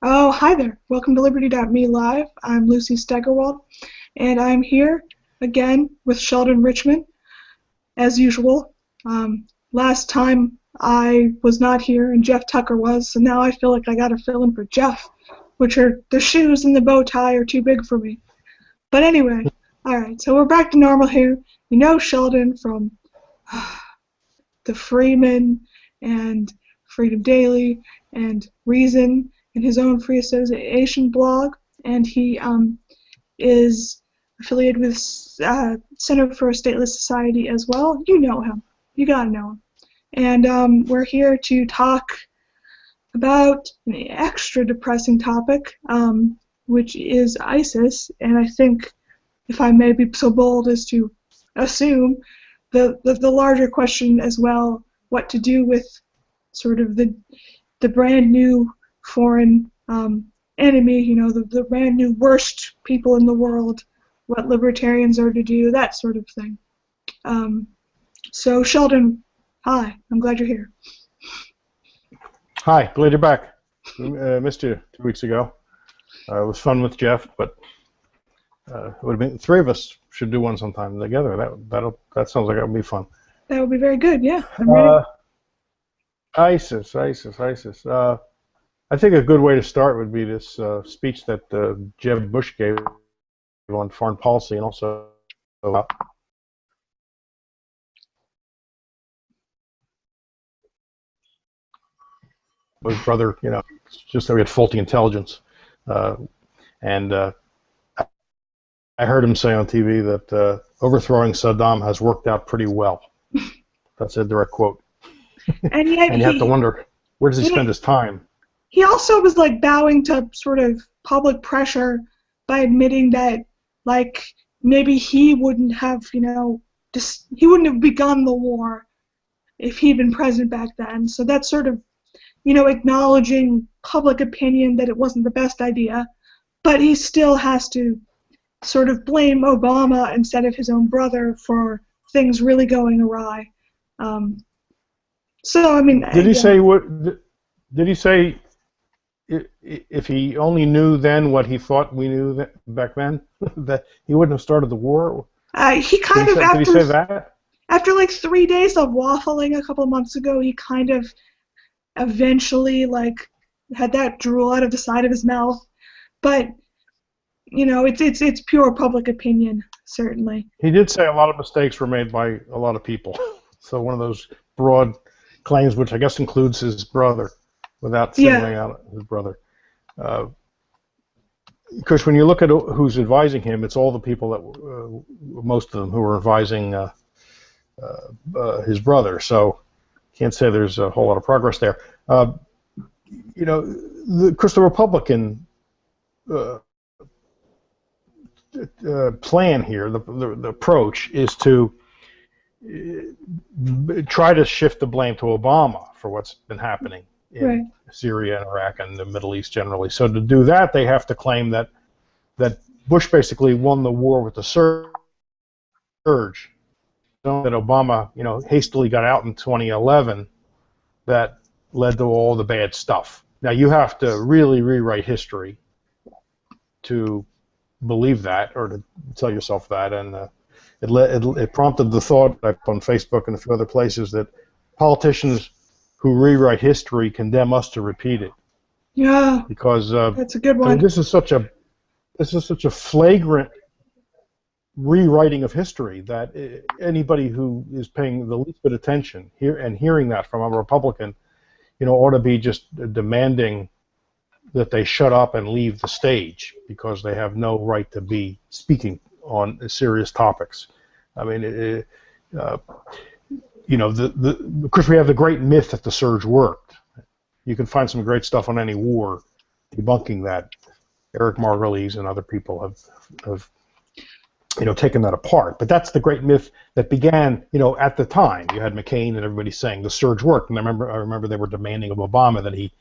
Oh, hi there. Welcome to Liberty.me Live. I'm Lucy Steigerwald, and I'm here again with Sheldon Richman, as usual. Last time I was not here and Jeff Tucker was, so now I feel like I gotta fill in for Jeff, which are the shoes and the bow tie are too big for me. But anyway, alright, so we're back to normal here. You know Sheldon from the Freeman and Freedom Daily and Reason and his own free association blog, and he is affiliated with Center for a Stateless Society as well. You know him. You gotta know him. And we're here to talk about an extra depressing topic, which is ISIS, and I think, if I may be so bold as to assume, the larger question as well, what to do with sort of the brand new foreign enemy, the brand new worst people in the world, what libertarians are to do, that sort of thing. So Sheldon, hi, I'm glad you're here. Hi, glad you're back. Missed you 2 weeks ago. It was fun with Jeff, but it would have been three of us should do one sometime together. That sounds like it would be fun. That would be very good. Yeah, I'm ready. ISIS. I think a good way to start would be this speech that Jeb Bush gave on foreign policy, and also his brother. Just that we had faulty intelligence, and I heard him say on TV that overthrowing Saddam has worked out pretty well. That's a direct quote. And yet and you have to wonder, where does he spend his time? He also was like bowing to sort of public pressure by admitting that, like, maybe he wouldn't have, he wouldn't have begun the war if he'd been president back then. So that's sort of, acknowledging public opinion that it wasn't the best idea, but he still has to sort of blame Obama instead of his own brother for things really going awry. So I mean, did he say what? Did he say if he only knew then what he thought we knew back then, that he wouldn't have started the war? He kind of did he say that? After like 3 days of waffling a couple of months ago, he kind of eventually had that drool out of the side of his mouth. But it's pure public opinion, certainly. He did say a lot of mistakes were made by a lot of people. So one of those broad claims, which I guess includes his brother, without singling out his brother. Because when you look at who's advising him, it's all the people that, most of them, who are advising his brother. So can't say there's a whole lot of progress there. Because the Republican plan here, the approach, is to try to shift the blame to Obama for what's been happening in Syria and Iraq and the Middle East generally. So to do that, they have to claim that Bush basically won the war with the surge, that Obama, hastily got out in 2011, that led to all the bad stuff. Now you have to really rewrite history to believe that, or to tell yourself that, and it prompted the thought on Facebook and a few other places that politicians who rewrite history condemn us to repeat it. Yeah, because that's a good one. I mean, this is such a flagrant rewriting of history that anybody who is paying the least bit attention hearing that from a Republican, ought to be just demanding that they shut up and leave the stage, because they have no right to be speaking on serious topics. I mean, of course, we have the great myth that the surge worked. You can find some great stuff on any war debunking that. Eric Margulies and other people have taken that apart. But that's the great myth that began, at the time. You had McCain and everybody saying the surge worked, and I remember they were demanding of Obama that he,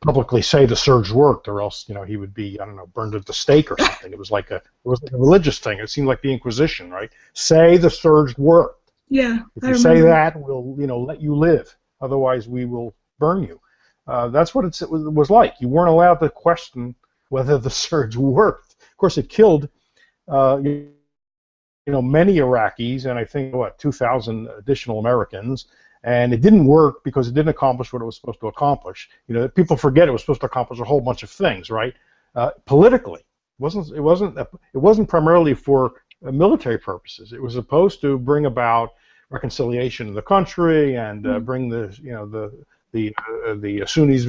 publicly say the surge worked, or else he would be, I don't know, burned at the stake or something. It was like a religious thing. It seemed like the Inquisition, right? Say the surge worked. Yeah. If you say that, we'll let you live. Otherwise, we will burn you. That's what it was like. You weren't allowed to question whether the surge worked. Of course, it killed many Iraqis, and I think 2,000 additional Americans. And it didn't work because it didn't accomplish what it was supposed to accomplish. People forget it was supposed to accomplish a whole bunch of things, right? Politically, it wasn't primarily for military purposes. It was supposed to bring about reconciliation in the country and bring the Sunnis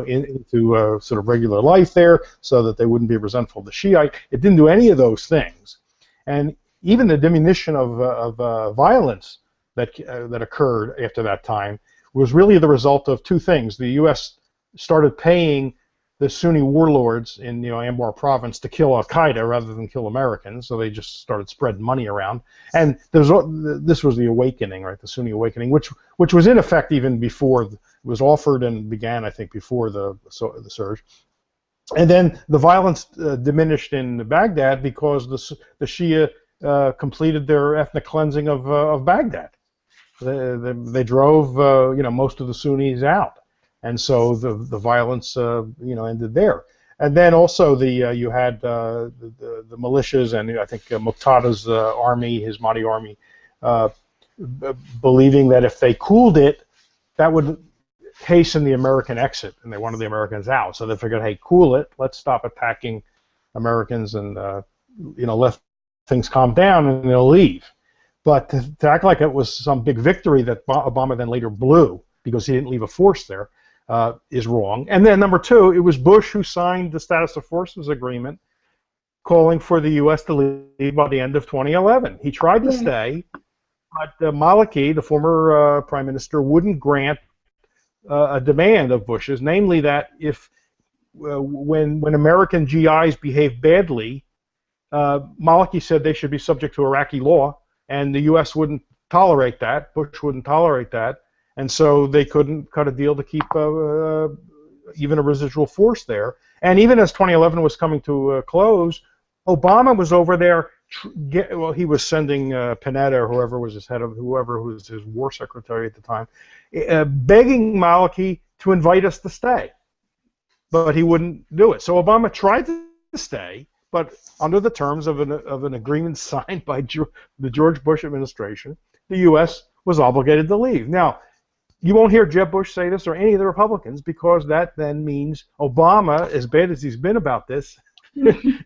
into sort of regular life there, so that they wouldn't be resentful of the Shiite. It didn't do any of those things, and even the diminution of violence that occurred after that time was really the result of two things. The U.S. started paying the Sunni warlords in Anbar province to kill Al-Qaeda rather than kill Americans, so they just started spreading money around. And this was the awakening, right? The Sunni awakening, which was in effect even before it was offered and began, I think, before the surge. And then the violence diminished in Baghdad because the Shia completed their ethnic cleansing of Baghdad. They drove most of the Sunnis out, and so the violence ended there. And then also you had the militias, and I think Muqtada's army, his Mahdi army, believing that if they cooled it, that would hasten the American exit, and they wanted the Americans out. So they figured, hey, cool it, let's stop attacking Americans, and let things calm down, and they'll leave. But to act like it was some big victory that Obama then later blew because he didn't leave a force there is wrong. And then number two, it was Bush who signed the Status of Forces Agreement calling for the U.S. to leave by the end of 2011. He tried to stay, but Maliki, the former prime minister, wouldn't grant a demand of Bush's, namely that if when American GIs behaved badly, Maliki said they should be subject to Iraqi law, and the U.S. wouldn't tolerate that. Bush wouldn't tolerate that, and so they couldn't cut a deal to keep even a residual force there. And even as 2011 was coming to a close, Obama was over there. He was sending Panetta or whoever was whoever was his war secretary at the time, begging Maliki to invite us to stay, but he wouldn't do it. So Obama tried to stay, but under the terms of an agreement signed by the George Bush administration, the U.S. was obligated to leave. Now, you won't hear Jeb Bush say this or any of the Republicans, because that then means Obama, as bad as he's been about this,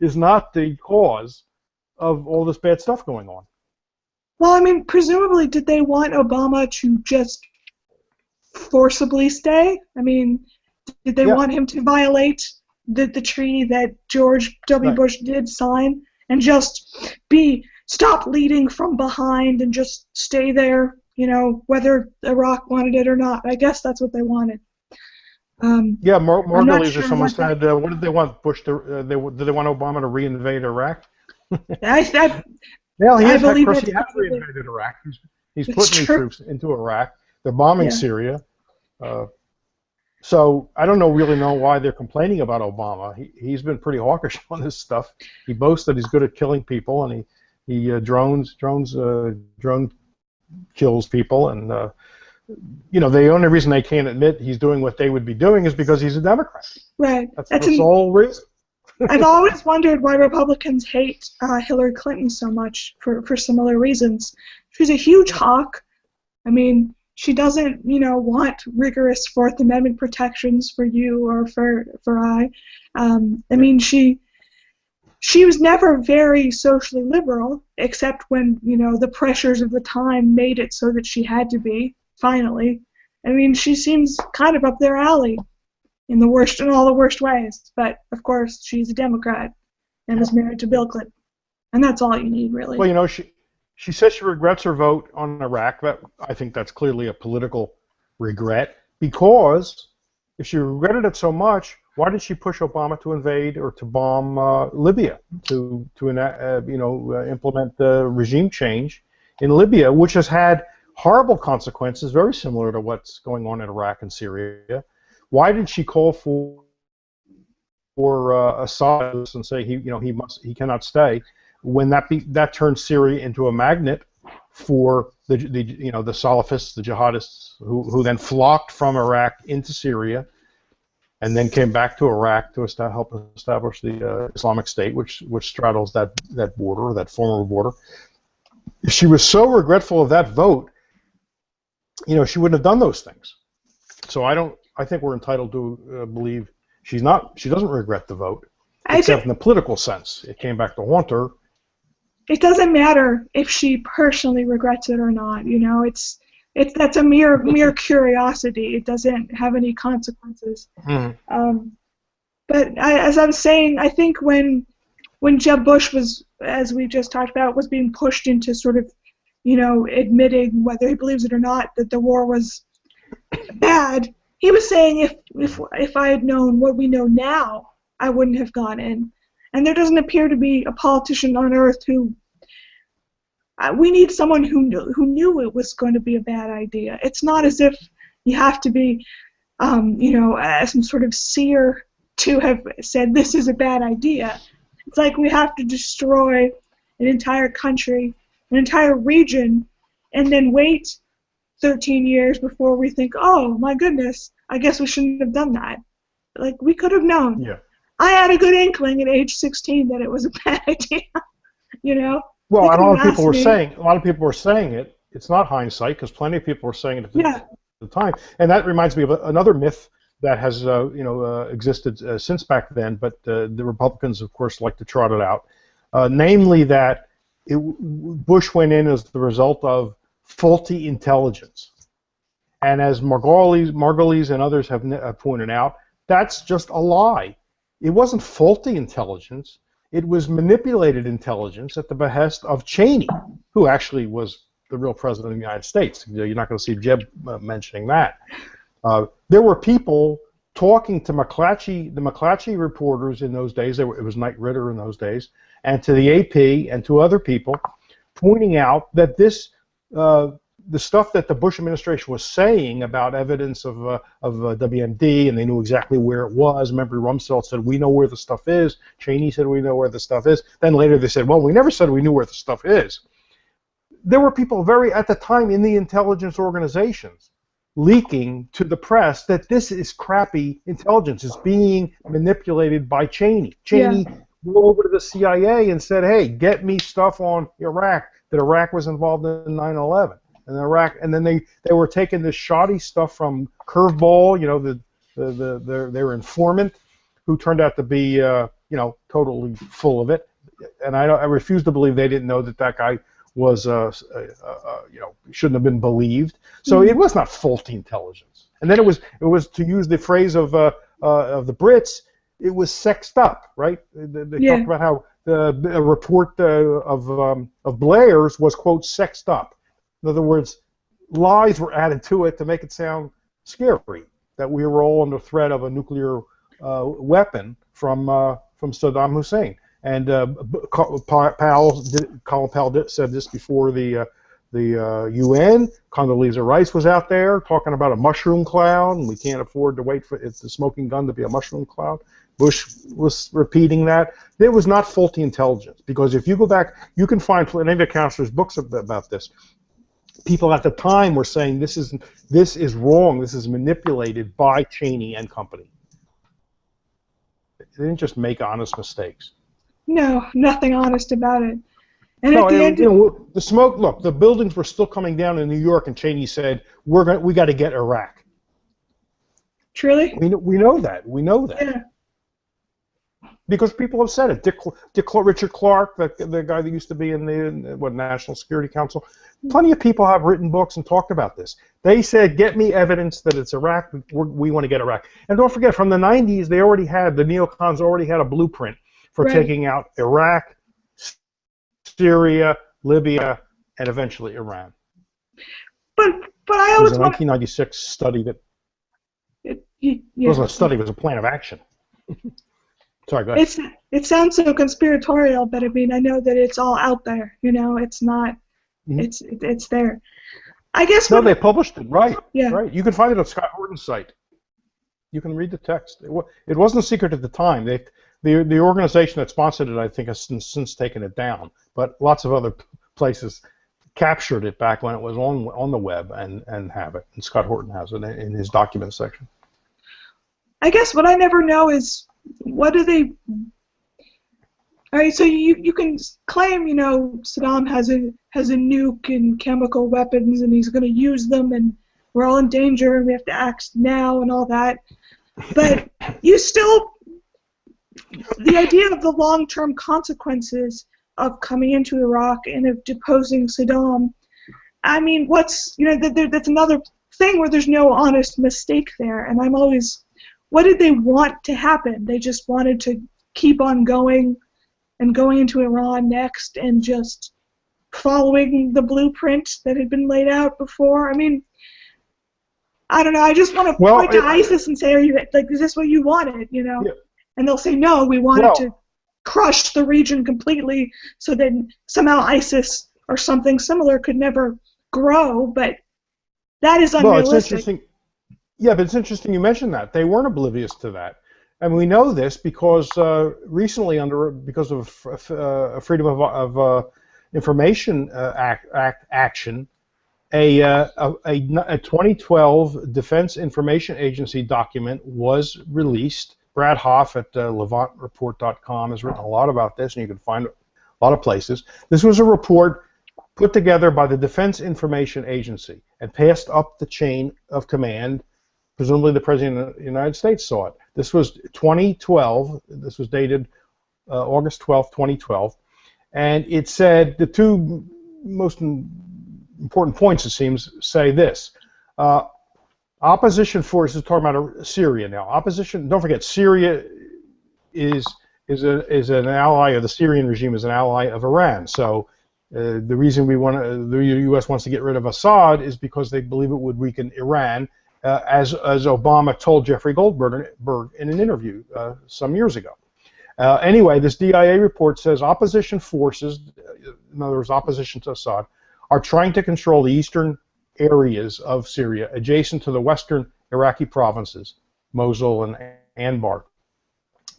is not the cause of all this bad stuff going on. Well, I mean, presumably, did they want Obama to just forcibly stay? I mean, did they want him to violate the treaty that George W. Bush did sign and just stop leading from behind and just stay there, whether Iraq wanted it or not? I guess that's what they wanted. Margulies or someone said, what did they want Bush to? Did they want Obama to reinvade Iraq? He has reinvaded Iraq. He's putting troops into Iraq. They're bombing Syria. So I don't really know why they're complaining about Obama. He's been pretty hawkish on this stuff. He boasts that he's good at killing people, and he drone kills people, and the only reason they can't admit he's doing what they would be doing is because he's a Democrat. Right. That's the sole reason. I've always wondered why Republicans hate Hillary Clinton so much for similar reasons. She's a huge hawk. I mean, she doesn't, want rigorous Fourth Amendment protections for you or for I. I mean, she was never very socially liberal, except when, the pressures of the time made it so that she had to be, finally. I mean, she seems kind of up their alley in all the worst ways. But, of course, she's a Democrat and is married to Bill Clinton. And that's all you need, really. Well, she says she regrets her vote on Iraq. I think that's clearly a political regret, because if she regretted it so much, why did she push Obama to invade or to bomb Libya, to implement the regime change in Libya, which has had horrible consequences, very similar to what's going on in Iraq and Syria? Why did she call for Assad and say he cannot stay, when that turned Syria into a magnet for the Salafists, the jihadists, who then flocked from Iraq into Syria and then came back to Iraq to help establish the Islamic State, which straddles that border, that former border. She was so regretful of that vote, she wouldn't have done those things. So I think we're entitled to believe she doesn't regret the vote, except in the political sense. It came back to haunt her. It doesn't matter if she personally regrets it or not. That's a mere curiosity. It doesn't have any consequences. Mm-hmm. But as I'm saying, I think when Jeb Bush was, as we just talked about, was being pushed into sort of, admitting whether he believes it or not that the war was bad, he was saying if I had known what we know now, I wouldn't have gone in. And there doesn't appear to be a politician on earth who. We need someone who knew it was going to be a bad idea. It's not as if you have to be, some sort of seer to have said this is a bad idea. It's like we have to destroy an entire country, an entire region, and then wait 13 years before we think, oh my goodness, I guess we shouldn't have done that. Like, we could have known. Yeah. I had a good inkling at age 16 that it was a bad idea. Well, and a lot of people were saying it. It's not hindsight, because plenty of people were saying it at the time. And that reminds me of another myth that has existed since back then, but the Republicans, of course, like to trot it out. Namely that Bush went in as the result of faulty intelligence. And as Margulies and others have pointed out, that's just a lie. It wasn't faulty intelligence. It was manipulated intelligence at the behest of Cheney, who actually was the real president of the United States. You're not going to see Jeb mentioning that. There were people talking to the McClatchy reporters in those days. It was Knight Ridder in those days, and to the AP and to other people, pointing out that the stuff that the Bush administration was saying about evidence of WMD, and they knew exactly where it was. Remember, Rumsfeld said, we know where the stuff is. Cheney said, we know where the stuff is. Then later they said, well, we never said we knew where the stuff is. There were people at the time in the intelligence organizations leaking to the press that this is crappy intelligence. It's being manipulated by Cheney. Cheney went over to the CIA and said, hey, get me stuff on Iraq, that Iraq was involved in 9/11. And then they were taking this shoddy stuff from Curveball, their informant, who turned out to be totally full of it. And I refuse to believe they didn't know that guy was shouldn't have been believed. So it was not faulty intelligence. And then it was to use the phrase of the Brits, it was sexed up, right? They talked about how a report of Blair's was, quote, sexed up. In other words, lies were added to it to make it sound scary, that we were all under threat of a nuclear weapon from Saddam Hussein. And Colin Powell said this before the UN. Condoleezza Rice was out there talking about a mushroom cloud, and we can't afford to wait for the smoking gun to be a mushroom cloud. Bush was repeating that. There was not faulty intelligence, because if you go back, you can find plenty of accounts, there's books about this. People at the time were saying this is wrong, this is manipulated by Cheney and company. They didn't just make honest mistakes. No, nothing honest about it. And no, at the end, the smoke. Look, the buildings were still coming down in New York, and Cheney said, "We got to get Iraq." Truly? We know that. We know that. Yeah. Because people have said it. Richard Clark, the guy that used to be in the National Security Council, plenty of people have written books and talked about this. They said, get me evidence that it's Iraq, we want to get Iraq. And don't forget, from the 90s, the neocons already had a blueprint for taking out Iraq, Syria, Libya, and eventually Iran. But I always It was a 1996 study that... It wasn't a study, it was a plan of action. Sorry, go ahead. It sounds so conspiratorial, but I mean, I know that it's all out there. It's not. Mm-hmm. It's there. I guess. No, they published it, right? Yeah. Right. You can find it on Scott Horton's site. You can read the text. It wasn't a secret at the time. The organization that sponsored it, I think, has since taken it down. But lots of other places captured it back when it was on the web and have it. And Scott Horton has it in his documents section. I guess what I never know is what do they. All right, so you can claim, Saddam has a nuke and chemical weapons and he's going to use them and we're all in danger and we have to act now and all that. But you still, the idea of the long-term consequences of coming into Iraq and of deposing Saddam, I mean, that's another thing where there's no honest mistake there. And I'm always, what did they want to happen? They just wanted to keep on going and going into Iran next and just following the blueprint that had been laid out before. I mean, I don't know. I just want to point to ISIS and say, is this what you wanted, Yeah. And they'll say, no, we wanted to crush the region completely so that somehow ISIS or something similar could never grow, but that is unrealistic. Well, it's interesting. Yeah, but it's interesting you mentioned that. They weren't oblivious to that. And we know this because recently, because of Freedom of Information action, a 2012 Defense Information Agency document was released. Brad Hoff at LevantReport.com has written a lot about this, and you can find it a lot of places. This was a report put together by the Defense Information Agency and passed up the chain of command. Presumably the President of the United States saw it. This was 2012. This was dated August 12, 2012. And it said the two most important points, it seems, say this. Opposition forces, talking about Syria now. Opposition, don't forget, Syria is an ally of the Syrian regime, is an ally of Iran. So the reason the U.S. wants to get rid of Assad is because they believe it would weaken Iran. As Obama told Jeffrey Goldberg in an interview some years ago. Anyway, this DIA report says opposition forces, in other words, opposition to Assad, are trying to control the eastern areas of Syria adjacent to the western Iraqi provinces, Mosul and Anbar,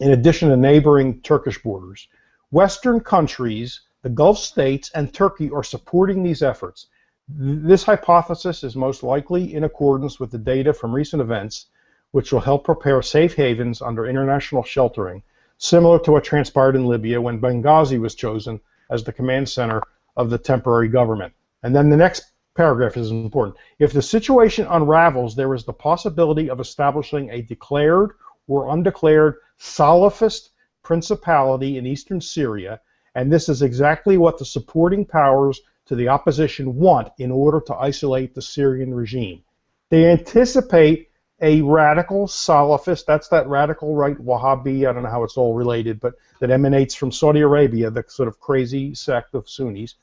in addition to neighboring Turkish borders. Western countries, the Gulf states, and Turkey are supporting these efforts. This hypothesis is most likely in accordance with the data from recent events, which will help prepare safe havens under international sheltering, similar to what transpired in Libya when Benghazi was chosen as the command center of the temporary government. And then the next paragraph is important. If the situation unravels, there is the possibility of establishing a declared or undeclared Salafist principality in eastern Syria, and this is exactly what the supporting powers to the opposition want in order to isolate the Syrian regime. They anticipate a radical Salafist, that's that radical right Wahhabi, I don't know how it's all related, but that emanates from Saudi Arabia, the sort of crazy sect of Sunnis.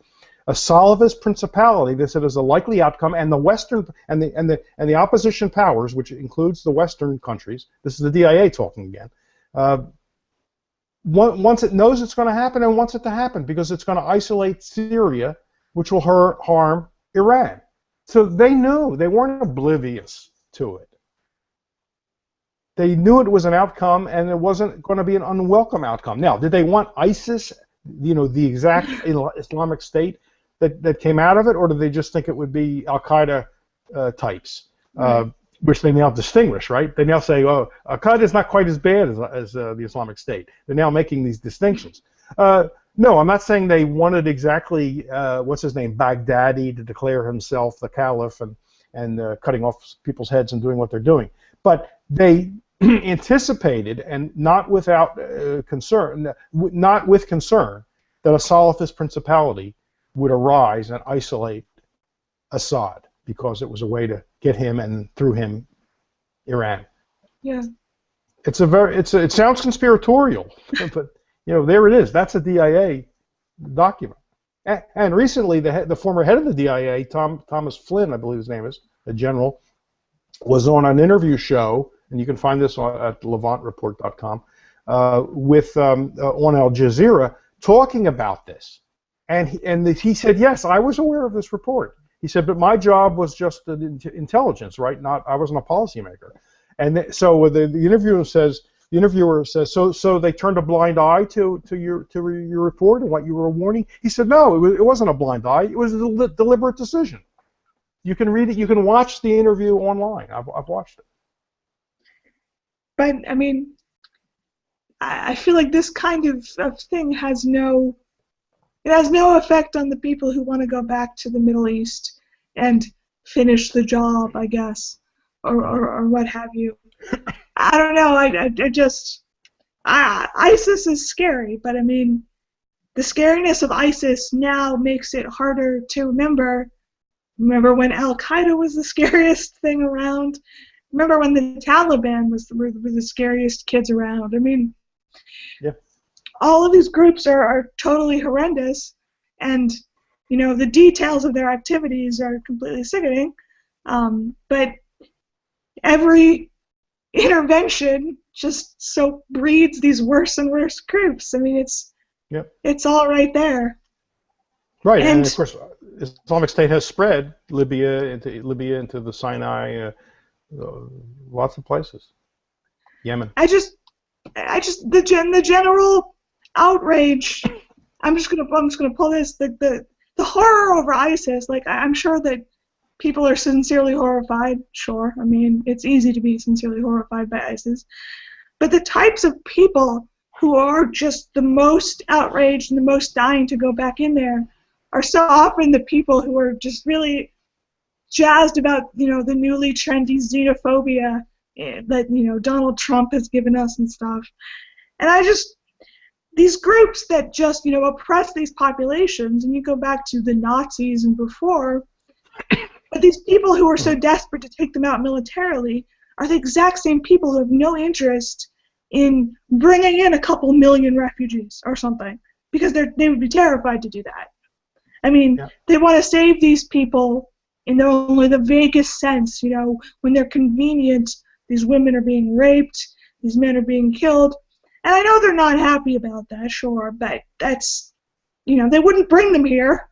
A Salafist principality, they said, is a likely outcome, and the Western and the opposition powers, which includes the Western countries, this is the DIA talking again, once it knows it's going to happen and wants it to happen because it's going to isolate Syria, which will harm Iran. So they knew. They weren't oblivious to it. They knew it was an outcome, and it wasn't going to be an unwelcome outcome. Now, did they want ISIS, the exact Islamic State that came out of it, or did they just think it would be Al-Qaeda types, which they now distinguish, right? They now say, oh, Al-Qaeda is not quite as bad as the Islamic State. They're now making these distinctions. No, I'm not saying they wanted exactly, what's his name, Baghdadi, to declare himself the caliph and cutting off people's heads and doing what they're doing. But they anticipated, and not without concern, not with concern, that a Salafist principality would arise and isolate Assad because it was a way to get him and through him Iran. Yeah. It sounds conspiratorial, but there it is. That's a DIA document. And recently, the former head of the DIA, Thomas Flynn, I believe his name is, a general, was on an interview show, and you can find this at LevantReport.com, on Al Jazeera, talking about this. And he said, yes, I was aware of this report. He said, but my job was just intelligence, right? I wasn't a policymaker. And so the interviewer says, so they turned a blind eye to your report and what you were warning? He said, no, it wasn't a blind eye. It was a deliberate decision. You can read it. You can watch the interview online. I've watched it. but I mean, I feel like this kind of thing has no effect on the people who want to go back to the Middle East and finish the job, I guess, or what have you. I don't know. ISIS is scary, but I mean, the scariness of ISIS now makes it harder to remember. Remember when Al Qaeda was the scariest thing around? Remember when the Taliban were the scariest kids around? I mean, yeah. All of these groups are totally horrendous, and the details of their activities are completely sickening. But every intervention just so breeds these worse and worse groups. I mean, it's all right there. Right, and of course, Islamic State has spread Libya into the Sinai, lots of places. Yemen. The general outrage. I'm just gonna pull this. The horror over ISIS. Like, I'm sure that people are sincerely horrified. Sure, I mean, it's easy to be sincerely horrified by ISIS, but the types of people who are just the most outraged and the most dying to go back in there are so often the people who are just really jazzed about the newly trendy xenophobia that Donald Trump has given us and stuff. And these groups that just oppress these populations, and you go back to the Nazis and before, but these people who are so desperate to take them out militarily are the exact same people who have no interest in bringing in a couple million refugees or something, because they would be terrified to do that. I mean, They want to save these people in only the vaguest sense. When they're convenient, these women are being raped, these men are being killed, and I know they're not happy about that, sure, but that's, they wouldn't bring them here.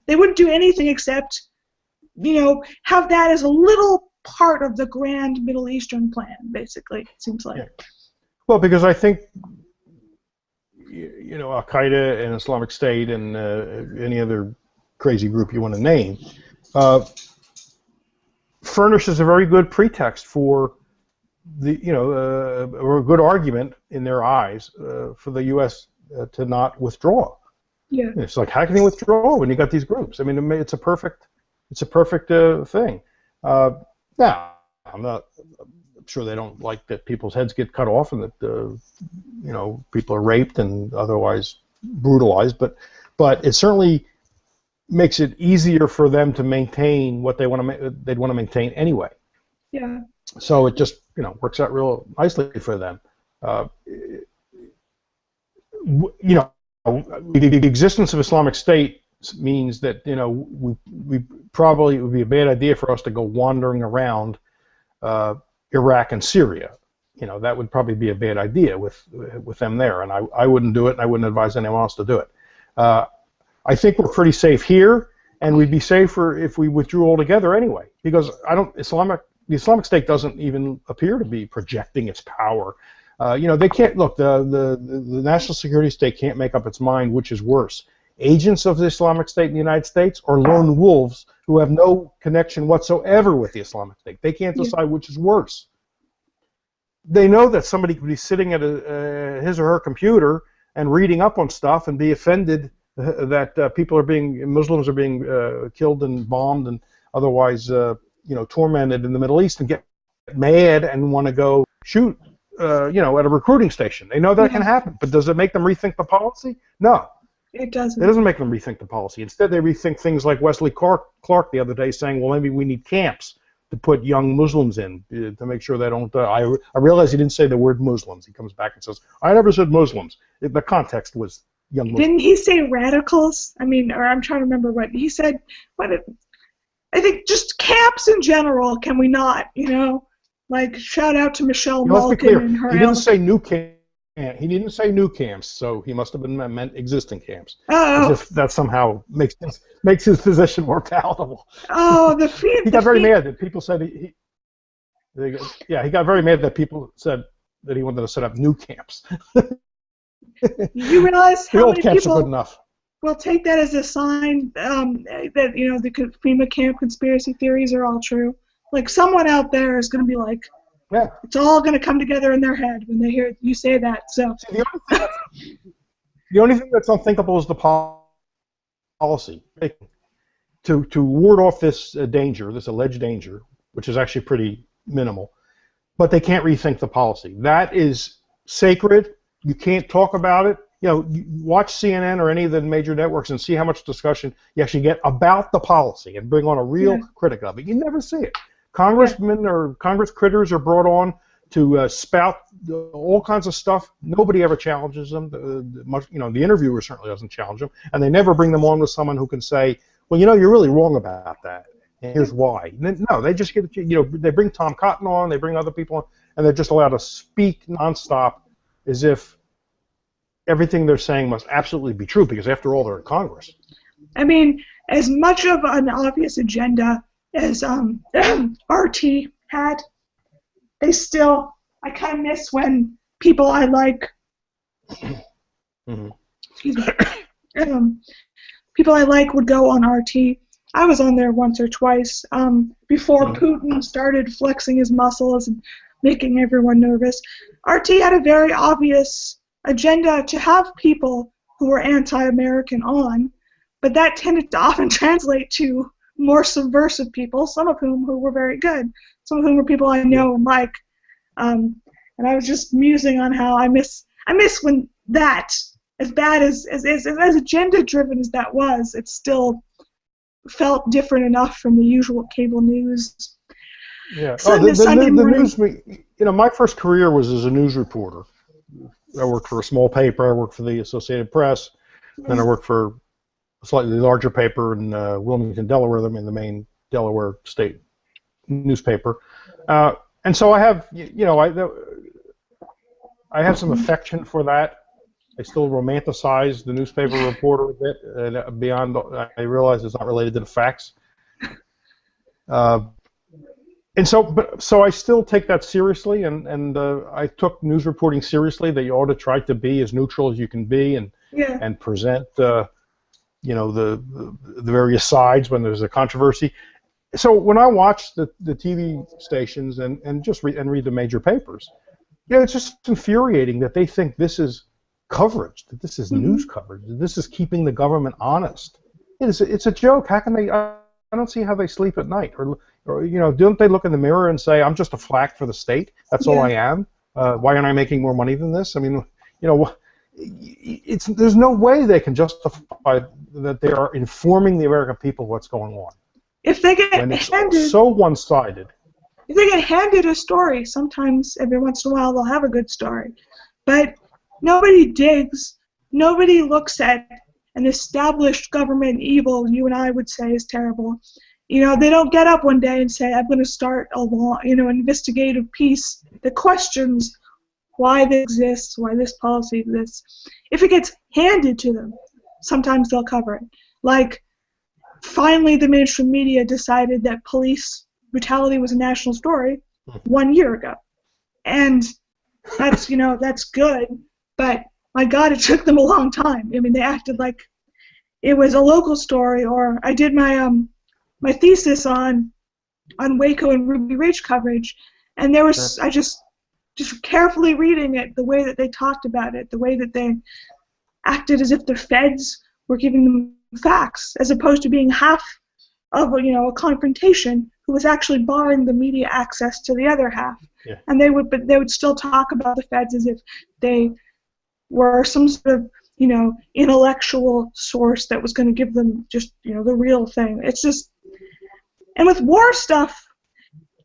They wouldn't do anything except, have that as a little part of the grand Middle Eastern plan, basically, it seems like. Yeah. Well, because I think, Al Qaeda and Islamic State and any other crazy group you want to name furnishes a very good pretext for or a good argument in their eyes for the U.S. To not withdraw. Yeah. It's like, how can you withdraw when you got these groups? I mean, it's a perfect thing. Now, I'm sure they don't like that people's heads get cut off and that people are raped and otherwise brutalized, but it certainly makes it easier for them to maintain what they'd want to maintain anyway. Yeah. So it just works out real nicely for them. The existence of Islamic State means that we probably, it would be a bad idea for us to go wandering around Iraq and Syria. That would probably be a bad idea with them there, and I wouldn't do it, and I wouldn't advise anyone else to do it. I think we're pretty safe here, and we'd be safer if we withdrew altogether anyway, because the Islamic State doesn't even appear to be projecting its power. They can't look. The national security state can't make up its mind which is worse: agents of the Islamic State in the United States or lone wolves who have no connection whatsoever with the Islamic State. They can't decide which is worse. They know that somebody could be sitting at his or her computer and reading up on stuff and be offended that Muslims are being killed and bombed and otherwise tormented in the Middle East, and get mad and want to go shoot at a recruiting station. They know that can happen, but does it make them rethink the policy? No. It doesn't. It doesn't make them rethink the policy. Instead, they rethink things like Wesley Clark the other day saying, well, maybe we need camps to put young Muslims in to make sure they don't. I realize he didn't say the word Muslims. He comes back and says, I never said Muslims. The context was young Muslims. Didn't he say radicals? I mean, or I'm trying to remember what he said. I think just camps in general, can we not, Like, shout out to Michelle Malkin and her. He didn't say new camps. He didn't say new camps, so he must have been meant existing camps. Oh. As if that somehow makes his position more palatable. Oh, he got very mad that people said he got very mad that people said that he wanted to set up new camps. You realize how the old many camps people are good enough. will take that as a sign that the FEMA camp conspiracy theories are all true? Like, someone out there is going to be like, Yeah. It's all going to come together in their head when they hear you say that. So. See, the only thing that's unthinkable is the policy. To ward off this danger, this alleged danger, which is actually pretty minimal, but they can't rethink the policy. That is sacred. You can't talk about it. You know, you watch CNN or any of the major networks and see how much discussion you actually get about the policy and bring on a real critic of it. You never see it. Congressmen or Congress critters are brought on to spout all kinds of stuff. Nobody ever challenges them. The interviewer certainly doesn't challenge them, and they never bring them on with someone who can say, well, you're really wrong about that, and here's why. No, they just get, they bring Tom Cotton on, they bring other people on, and they're just allowed to speak nonstop as if everything they're saying must absolutely be true, because after all, they're in Congress. I mean, as much of an obvious agenda as RT had, I kind of miss when people I like, excuse me, people I like would go on RT. I was on there once or twice before Putin started flexing his muscles and making everyone nervous. RT had a very obvious agenda to have people who were anti-American on, but that tended to often translate to more subversive people, some of whom who were very good, some of whom were people I know and like. And I was just musing on how I miss when that, as bad as agenda-driven as that was, it still felt different enough from the usual cable news. Yeah. Sunday morning. News, my first career was as a news reporter. I worked for a small paper. I worked for the Associated Press. Then I worked for a slightly larger paper in Wilmington, Delaware, the main Delaware state newspaper. And so I have, I have some affection for that. I still romanticize the newspaper reporter a bit, and beyond, I realize it's not related to the facts. And so I still take that seriously, and I took news reporting seriously. That you ought to try to be as neutral as you can be, and present, the various sides when there's a controversy. So when I watch the TV stations and read the major papers, it's just infuriating that they think this is coverage, that this is news coverage, that this is keeping the government honest. It's a joke. How can they? I don't see how they sleep at night, or don't they look in the mirror and say, I'm just a flack for the state? That's all I am. Why aren't I making more money than this? I mean, there's no way they can justify that they are informing the American people what's going on. If they get handed, so one-sided. If they get handed a story, sometimes every once in a while they'll have a good story, but nobody digs. Nobody looks at an established government evil you and I would say is terrible. They don't get up one day and say, I'm going to start a investigative piece that questions why this exists, why this policy exists. If it gets handed to them, sometimes they'll cover it. Like, finally the mainstream media decided that police brutality was a national story 1 year ago. And that's, that's good, but my God, it took them a long time. I mean, they acted like it was a local story, or I did my my thesis on Waco and Ruby Ridge coverage, and there was I just carefully reading it, the way that they talked about it, the way that they acted as if the feds were giving them facts, as opposed to being half of a confrontation who was actually barring the media access to the other half. Yeah. And they would still talk about the feds as if they were some sort of intellectual source that was going to give them just the real thing. It's just, and with war stuff,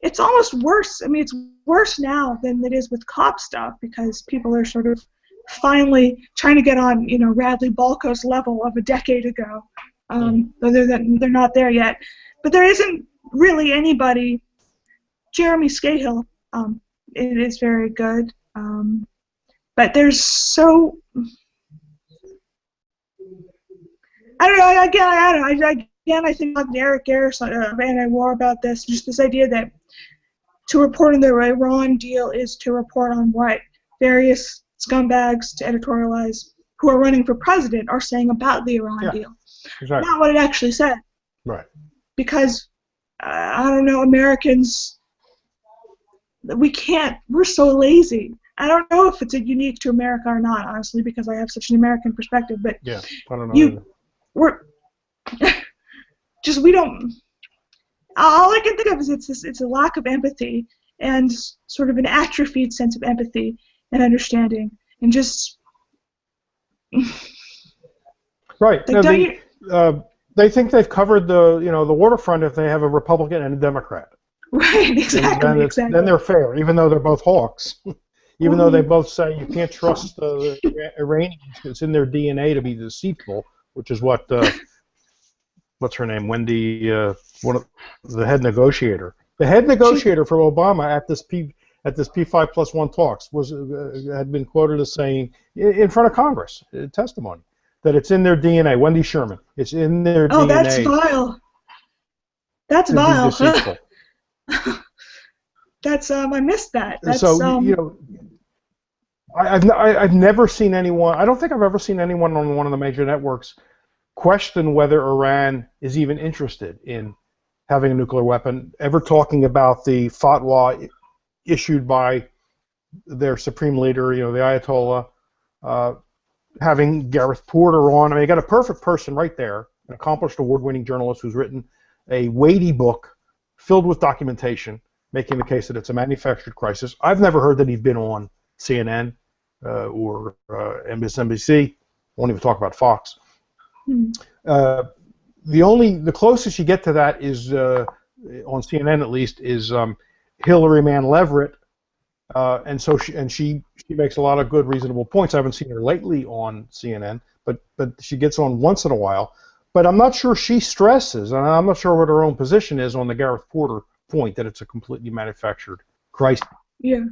it's almost worse. I mean, it's worse now than it is with cop stuff, because people are sort of finally trying to get on Radley Balco's level of a decade ago. Though they're not there yet. But there isn't really anybody. Jeremy Scahill, it is very good. But there's so, I don't know. Again, I think like Eric Garris of Anti-War about this. Just this idea that to report on the Iran deal is to report on what various scumbags, to editorialize, who are running for president are saying about the Iran deal. Exactly. Not what it actually said. Right. Because I don't know, Americans we can't. We're so lazy. I don't know if it's unique to America or not, honestly, because I have such an American perspective. But yeah, I don't know. We're just we don't. All I can think of is it's a lack of empathy and sort of an atrophied sense of empathy and understanding, and just right. Like, No, they think they've covered the the waterfront if they have a Republican and a Democrat. Right, exactly. Then they're fair, even though they're both hawks. Even though they both say you can't trust the Iranians, it's in their DNA to be deceitful, which is what what's her name, Wendy, the head negotiator. The head negotiator for Obama at this P5+1 talks had been quoted as saying in front of Congress, testimony, that it's in their DNA. Wendy Sherman, it's in their DNA. Oh, that's vile. That's vile. That's I missed that. That's, so I've never seen anyone. I don't think I've ever seen anyone on one of the major networks question whether Iran is even interested in having a nuclear weapon, ever talking about the fatwa issued by their supreme leader, the Ayatollah, having Gareth Porter on. I mean, you got a perfect person right there, an accomplished award-winning journalist who's written a weighty book filled with documentation, making the case that it's a manufactured crisis. I've never heard that he's been on CNN or MSNBC. Won't even talk about Fox. The closest you get to that is on CNN, at least, is Hillary Mann Leverett, and she makes a lot of good, reasonable points. I haven't seen her lately on CNN, but she gets on once in a while. But I'm not sure she stresses, and I'm not sure what her own position is on the Gareth Porter point, that it's a completely manufactured crisis. Yeah.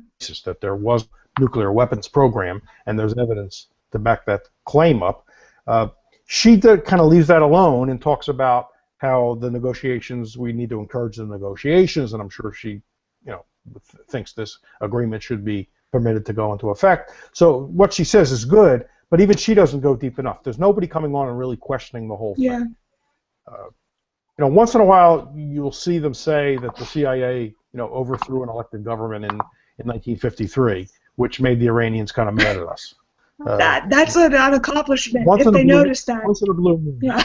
That there was nuclear weapons program, and there's evidence to back that claim up. She kind of leaves that alone and talks about how the negotiations, we need to encourage the negotiations, and I'm sure she, thinks this agreement should be permitted to go into effect. So what she says is good, but even she doesn't go deep enough. There's nobody coming on and really questioning the whole thing. Once in a while you'll see them say that the CIA, overthrew an elected government in 1953, which made the Iranians kind of mad at us. That's an accomplishment if they notice that. Once in a blue moon. Yeah.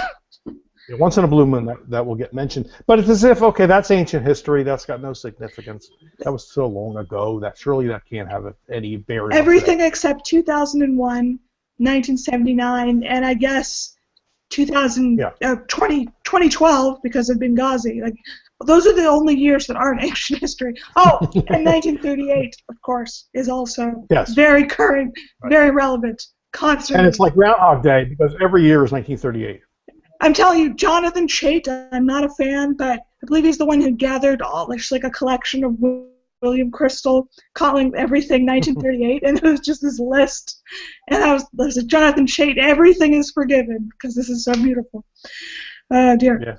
Once in a blue moon that will get mentioned. But it's as if, okay, that's ancient history. That's got no significance. That was so long ago that surely that can't have any bearing. Everything except 2001, 1979, and I guess 2012 because of Benghazi. Like, those are the only years that aren't ancient history. Oh, and 1938, of course, is also very current, very relevant, constantly. And it's like Groundhog Day because every year is 1938. I'm telling you, Jonathan Chait, I'm not a fan, but I believe he's the one who gathered like a collection of William Crystal, calling everything 1938, and it was just this list. And I was like, Jonathan Chait, everything is forgiven because this is so beautiful. Oh, dear. Yeah.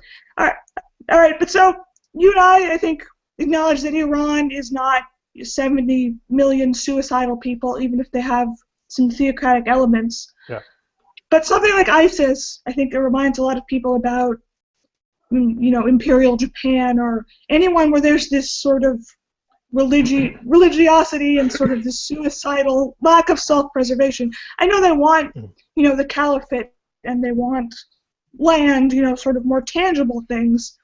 All right, but so you and I think, acknowledge that Iran is not 70 million suicidal people, even if they have some theocratic elements. Yeah. But something like ISIS, I think it reminds a lot of people about, Imperial Japan or anyone where there's this sort of religiosity and sort of this suicidal lack of self-preservation. I know they want, the caliphate and they want land, sort of more tangible things.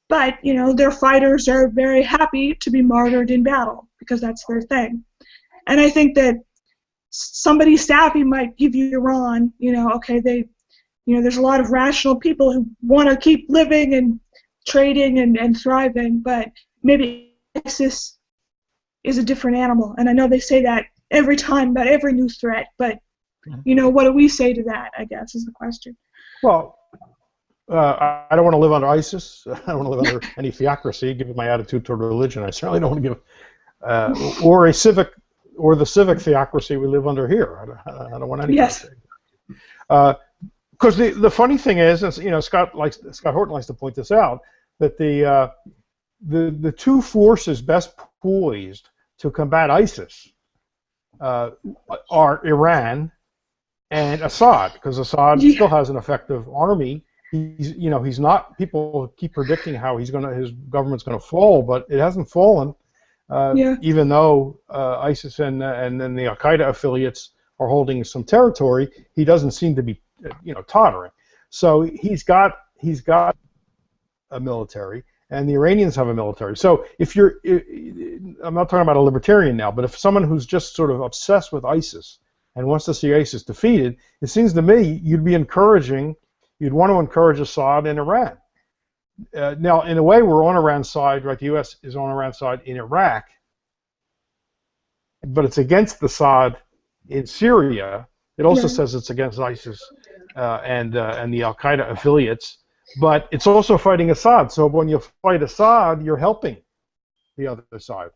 But, their fighters are very happy to be martyred in battle because that's their thing. And I think that somebody savvy might give you Iran, there's a lot of rational people who want to keep living and trading and thriving, but maybe ISIS is a different animal. And I know they say that every time about every new threat, but, what do we say to that, I guess, is the question. Well, I don't want to live under ISIS. I don't want to live under any theocracy, given my attitude toward religion. I certainly don't want to give, or the civic theocracy we live under here. I don't want any. Yes. Because the funny thing is, and Scott Horton likes to point this out, that the two forces best poised to combat ISIS are Iran and Assad, because Assad still has an effective army. He's not. People keep predicting how his government's going to fall, but it hasn't fallen. Yeah. even though ISIS and then the Al-Qaeda affiliates are holding some territory, he doesn't seem to be, tottering. So he's got a military, and the Iranians have a military. So I'm not talking about a libertarian now, but if someone who's just sort of obsessed with ISIS and wants to see ISIS defeated, it seems to me you'd want to encourage Assad in Iran. Now, in a way, we're on Iran's side, right? The U.S. is on Iran's side in Iraq, but it's against Assad in Syria. It also says it's against ISIS and the Al-Qaeda affiliates, but it's also fighting Assad. So when you fight Assad, you're helping the other side.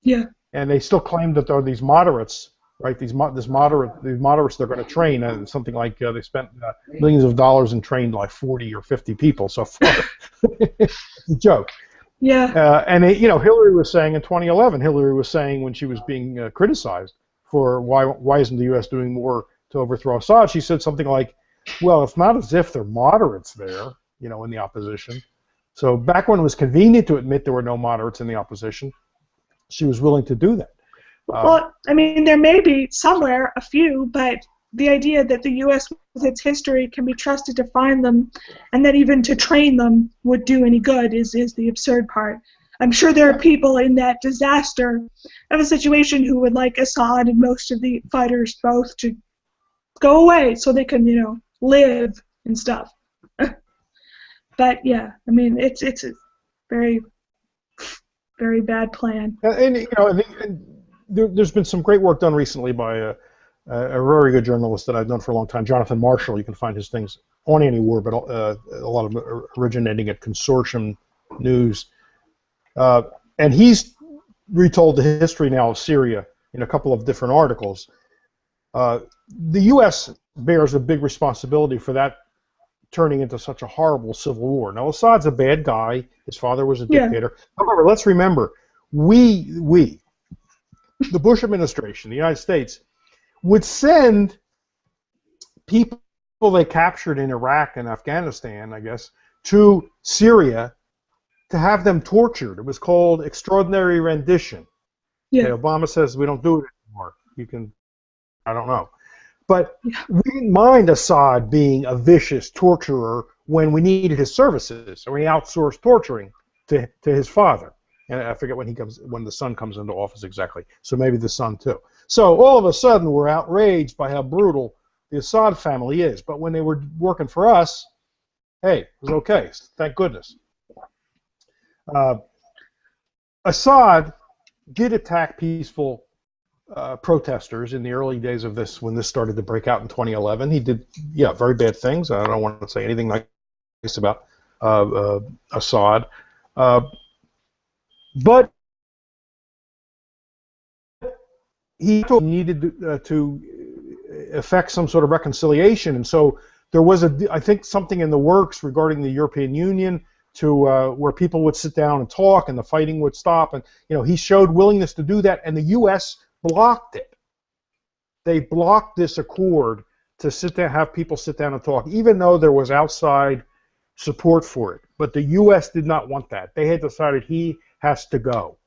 Yeah. And they still claim that there are these moderates, right? These moderates they're going to train, and something like they spent millions of dollars and trained like 40 or 50 people so far. It's a joke. Yeah. And Hillary was saying in 2011, when she was being criticized for why isn't the U.S. doing more to overthrow Assad, she said something like, well, it's not as if they're moderates there, in the opposition. So back when it was convenient to admit there were no moderates in the opposition, she was willing to do that. Well, I mean, there may be somewhere a few, but the idea that the U.S. with its history can be trusted to find them and that even to train them would do any good is the absurd part. I'm sure there are people in that disaster of a situation who would like Assad and most of the fighters both to go away so they can, live and stuff. But yeah, I mean, it's a very, very bad plan. And there's been some great work done recently by a very good journalist that I've known for a long time, Jonathan Marshall. You can find his things on Anti-War, but a lot of them originating at Consortium News. And he's retold the history now of Syria in a couple of different articles. The U.S. bears a big responsibility for that turning into such a horrible civil war. Now, Assad's a bad guy. His father was a dictator. However, let's remember, the Bush administration, the United States, would send people they captured in Iraq and Afghanistan, I guess, to Syria to have them tortured. It was called extraordinary rendition. Yeah. Okay, Obama says we don't do it anymore. I don't know. But we didn't mind Assad being a vicious torturer when we needed his services, or he outsourced torturing to his father. And I forget when the son comes into office exactly. So maybe the son too. So all of a sudden we're outraged by how brutal the Assad family is. But when they were working for us, hey, it was okay. Thank goodness. Assad did attack peaceful protesters in the early days of this, when this started to break out in 2011. He did, very bad things. I don't want to say anything nice about Assad. But he needed to effect some sort of reconciliation, and so there was I think something in the works regarding the European Union to where people would sit down and talk, and the fighting would stop. And he showed willingness to do that, and the U.S. blocked it. They blocked this accord to have people sit down and talk, even though there was outside support for it. But the U.S. did not want that. They had decided he has to go.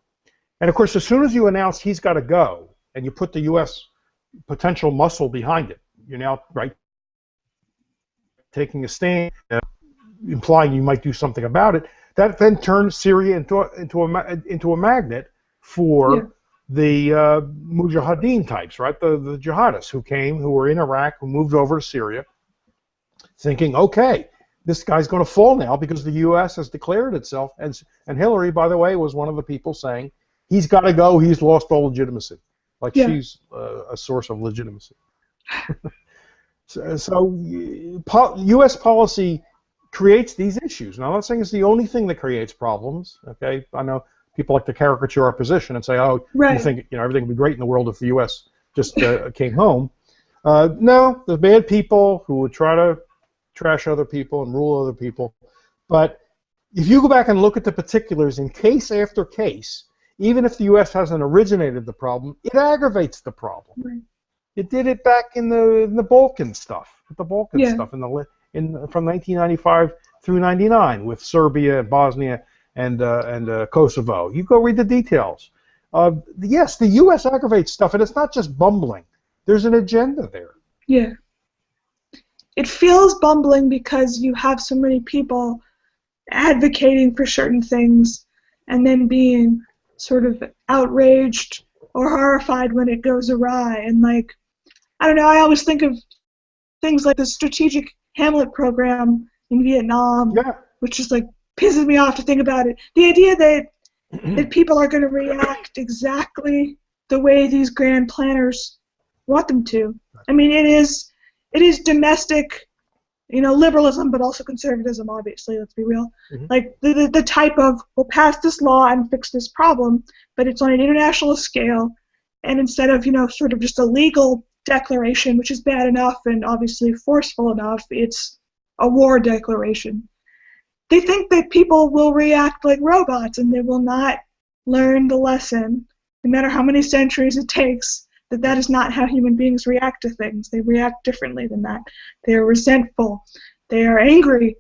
And of course, as soon as you announce he's got to go, and you put the U.S. potential muscle behind it, you're now taking a stand, implying you might do something about it. That then turned Syria into a magnet for the Mujahideen types, right? The jihadists who were in Iraq, who moved over to Syria, thinking, okay, this guy's going to fall now because the U.S. has declared itself. And Hillary, by the way, was one of the people saying, he's got to go, he's lost all legitimacy. Like she's a source of legitimacy. So U.S. policy creates these issues. Now, I'm not saying it's the only thing that creates problems. Okay, I know people like to caricature our position and say, "Oh, you think everything would be great in the world if the U.S. just came home." No, there's bad people who would try to trash other people and rule other people. But if you go back and look at the particulars in case after case, even if the U.S. hasn't originated the problem, it aggravates the problem. Right. It did it back in the Balkan stuff, from 1995 through '99 with Serbia, Bosnia, and Kosovo. You go read the details. Yes, the U.S. aggravates stuff, and it's not just bumbling. There's an agenda there. Yeah. It feels bumbling because you have so many people advocating for certain things and then being sort of outraged or horrified when it goes awry. And like, I don't know, I always think of things like the Strategic Hamlet program in Vietnam, Yeah. which just like pisses me off to think about it. The idea that people are going to react exactly the way these grand planners want them to. I mean, it is domestic, liberalism, but also conservatism, obviously, let's be real. Mm-hmm. Like the type of, we'll pass this law and fix this problem, but it's on an international scale, and instead of, sort of just a legal declaration, which is bad enough and obviously forceful enough, it's a war declaration. They think that people will react like robots and they will not learn the lesson, no matter how many centuries it takes, that is not how human beings react to things. They react differently than that. They are resentful. They are angry.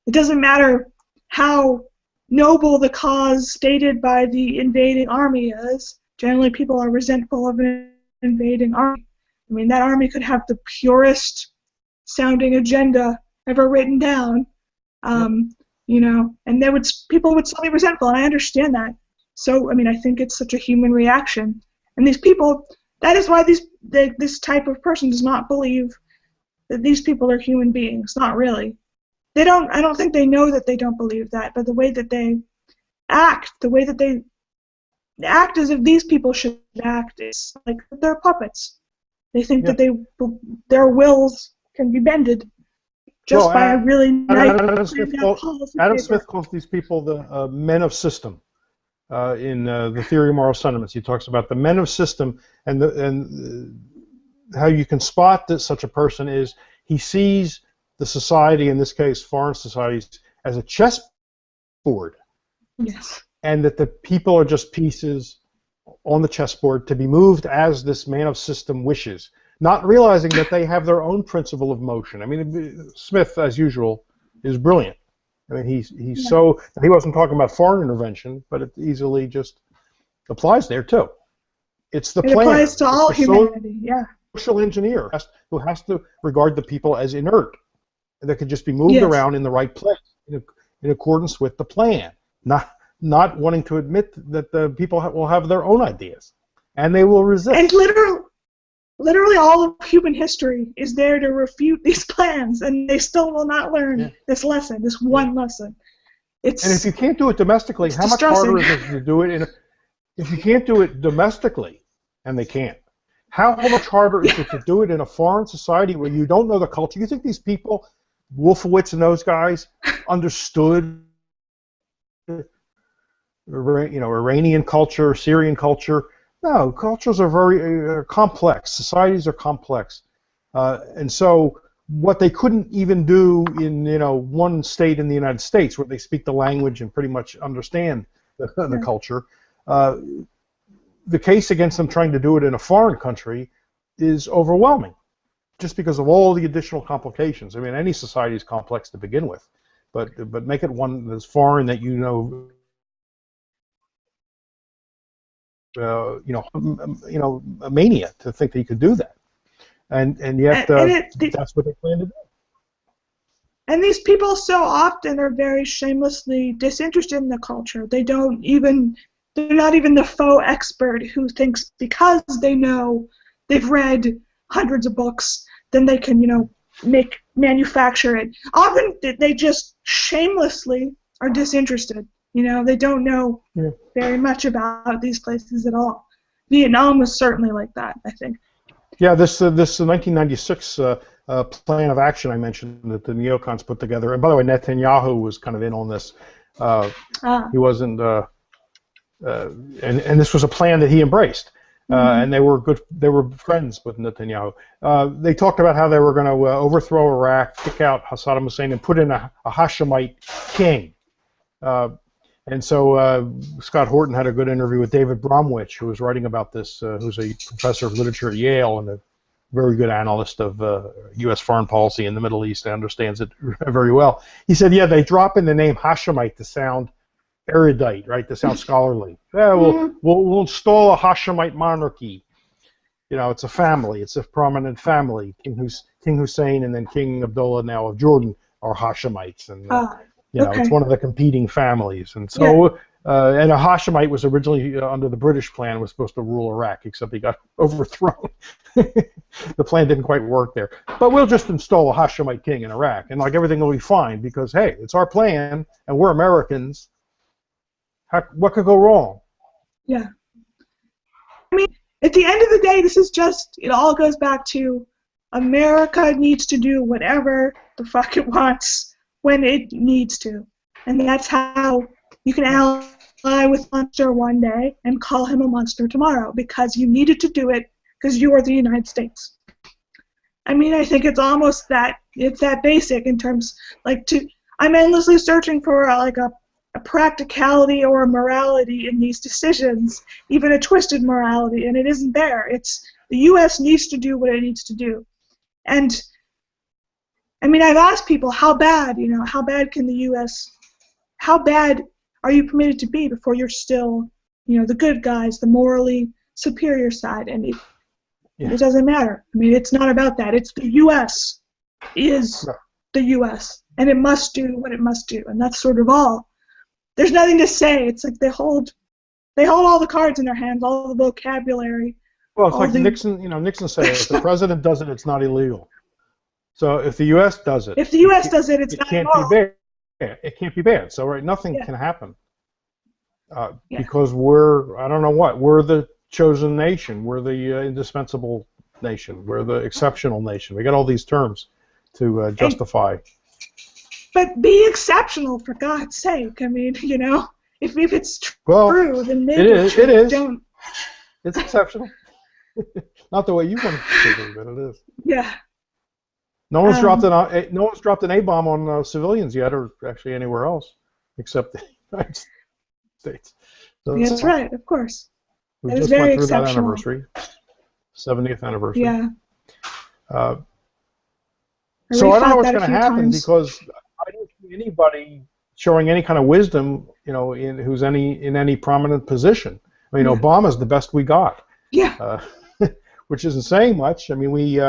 It doesn't matter how noble the cause stated by the invading army is. Generally, people are resentful of an invading army. I mean, that army could have the purest sounding agenda ever written down, and people would still be resentful, and I understand that. So, I mean, I think it's such a human reaction. And these people, that is why this type of person does not believe that these people are human beings. Not really. I don't think they know that they don't believe that, but the way that they act, as if these people should act, is like they're puppets. They think that their wills can be bended just by a really nice Adam Smith calls these people the men of system. In the Theory of Moral Sentiments, he talks about the men of system, and how you can spot that such a person is he sees the society, in this case foreign societies, as a chessboard. Yes. And that the people are just pieces on the chessboard to be moved as this man of system wishes, not realizing that they have their own principle of motion. I mean, Smith, as usual, is brilliant. I mean, he's so, he wasn't talking about foreign intervention, but it easily just applies there too. It's the plan. It applies to all humanity, social engineer who has to regard the people as inert, and that could just be moved around in the right place in accordance with the plan, not wanting to admit that the people will have their own ideas, and they will resist. And literally all of human history is there to refute these plans, and they still will not learn this lesson, this one lesson. And if you can't do it domestically, how much harder is it to do it if you can't do it domestically, and they can't, how much harder is it to do it in a foreign society where you don't know the culture? You think these people, Wolfowitz and those guys, understood Iranian culture, Syrian culture? No, cultures are very complex. Societies are complex, and so what they couldn't even do in one state in the United States, where they speak the language and pretty much understand the culture, the case against them trying to do it in a foreign country is overwhelming, just because of all the additional complications. I mean, any society is complex to begin with, but make it one that's foreign that a mania to think that you could do that, and yet that's what they plan to do. And these people so often are very shamelessly disinterested in the culture. They're not even the faux expert who thinks because they know they've read hundreds of books, then they can manufacture it. Often they just shamelessly are disinterested. They don't know very much about these places at all. Vietnam was certainly like that, I think. Yeah, this 1996 plan of action I mentioned that the neocons put together, and by the way, Netanyahu was kind of in on this. He wasn't, and this was a plan that he embraced, and they were friends with Netanyahu. They talked about how they were going to overthrow Iraq, kick out Saddam Hussein, and put in a Hashemite king. And so Scott Horton had a good interview with David Bromwich, who was writing about this, who's a professor of literature at Yale and a very good analyst of U.S. foreign policy in the Middle East and understands it very well. He said, yeah, they drop in the name Hashemite to sound erudite, right? To sound scholarly. Yeah, we'll install a Hashemite monarchy. You know, it's a family. It's a prominent family. King Hussein and then King Abdullah now of Jordan are Hashemites, and you know, it's Okay. one of the competing families. And Yeah. so, and a Hashemite was originally under the British plan was supposed to rule Iraq, except he got overthrown. The plan didn't quite work there. But we'll just install a Hashemite king in Iraq, and like everything will be fine because hey, it's our plan, and we're Americans. What could go wrong? Yeah. I mean, at the end of the day, this is just, it all goes back to America needs to do whatever the fuck it wants when it needs to. And that's how you can ally with a monster one day and call him a monster tomorrow because you needed to do it because you are the United States. I mean, I think it's almost that, it's that basic in terms, like, I'm endlessly searching for like a practicality or a morality in these decisions, even a twisted morality, and it isn't there. It's the U.S. needs to do what it needs to do. And, I mean, I've asked people, how bad, you know, how bad can the U.S., how bad are you permitted to be before you're still, you know, the good guys, the morally superior side? And it doesn't matter. I mean, it's not about that. It's the U.S. is the U.S., and it must do what it must do, and that's sort of all. There's nothing to say. It's like they hold all the cards in their hands, all the vocabulary. Well, it's like Nixon. You know, Nixon said, if the president does it, it's not illegal. So if the U.S. does it, if the U.S. does it, it's not can't immoral. be bad. It can't be bad. So right, nothing can happen because I don't know what, we're the chosen nation, we're the indispensable nation, we're the exceptional nation. We got all these terms to justify. But be exceptional, for God's sake. I mean, you know, if it's true, then maybe it is. Don't. It's exceptional. Not the way you want it to be, but it is. Yeah. No one's dropped an A-bomb on civilians yet, or actually anywhere else, except the United States. So that's right, of course. We just went through that anniversary, 70th anniversary. Yeah. So I don't know what's going to happen because I don't see anybody showing any kind of wisdom, you know, who's in any prominent position. I mean, Obama's the best we got. Yeah. Which isn't saying much. I mean, we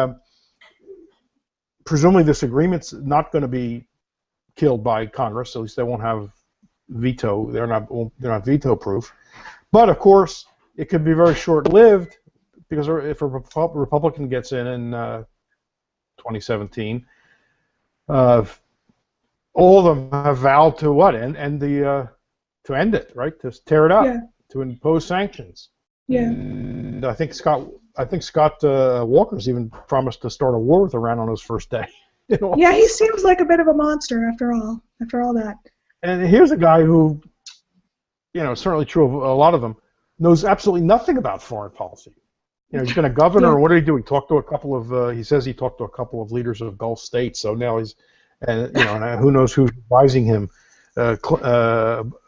presumably this agreement's not going to be killed by Congress. At least they won't have veto. They're not veto proof. But of course, it could be very short-lived because if a Republican gets in 2017. All of them have vowed to what? To end it, right? To tear it up, to impose sanctions. Yeah. And I think Scott Walker's even promised to start a war with Iran on his first day. You know? Yeah, he seems like a bit of a monster after all that. And here's a guy who, you know, certainly true of a lot of them, knows absolutely nothing about foreign policy. You know, he's been a governor. What did he do? He talked to a couple of. He says he talked to a couple of leaders of Gulf states. So now he's, and you know, and who knows who's advising him.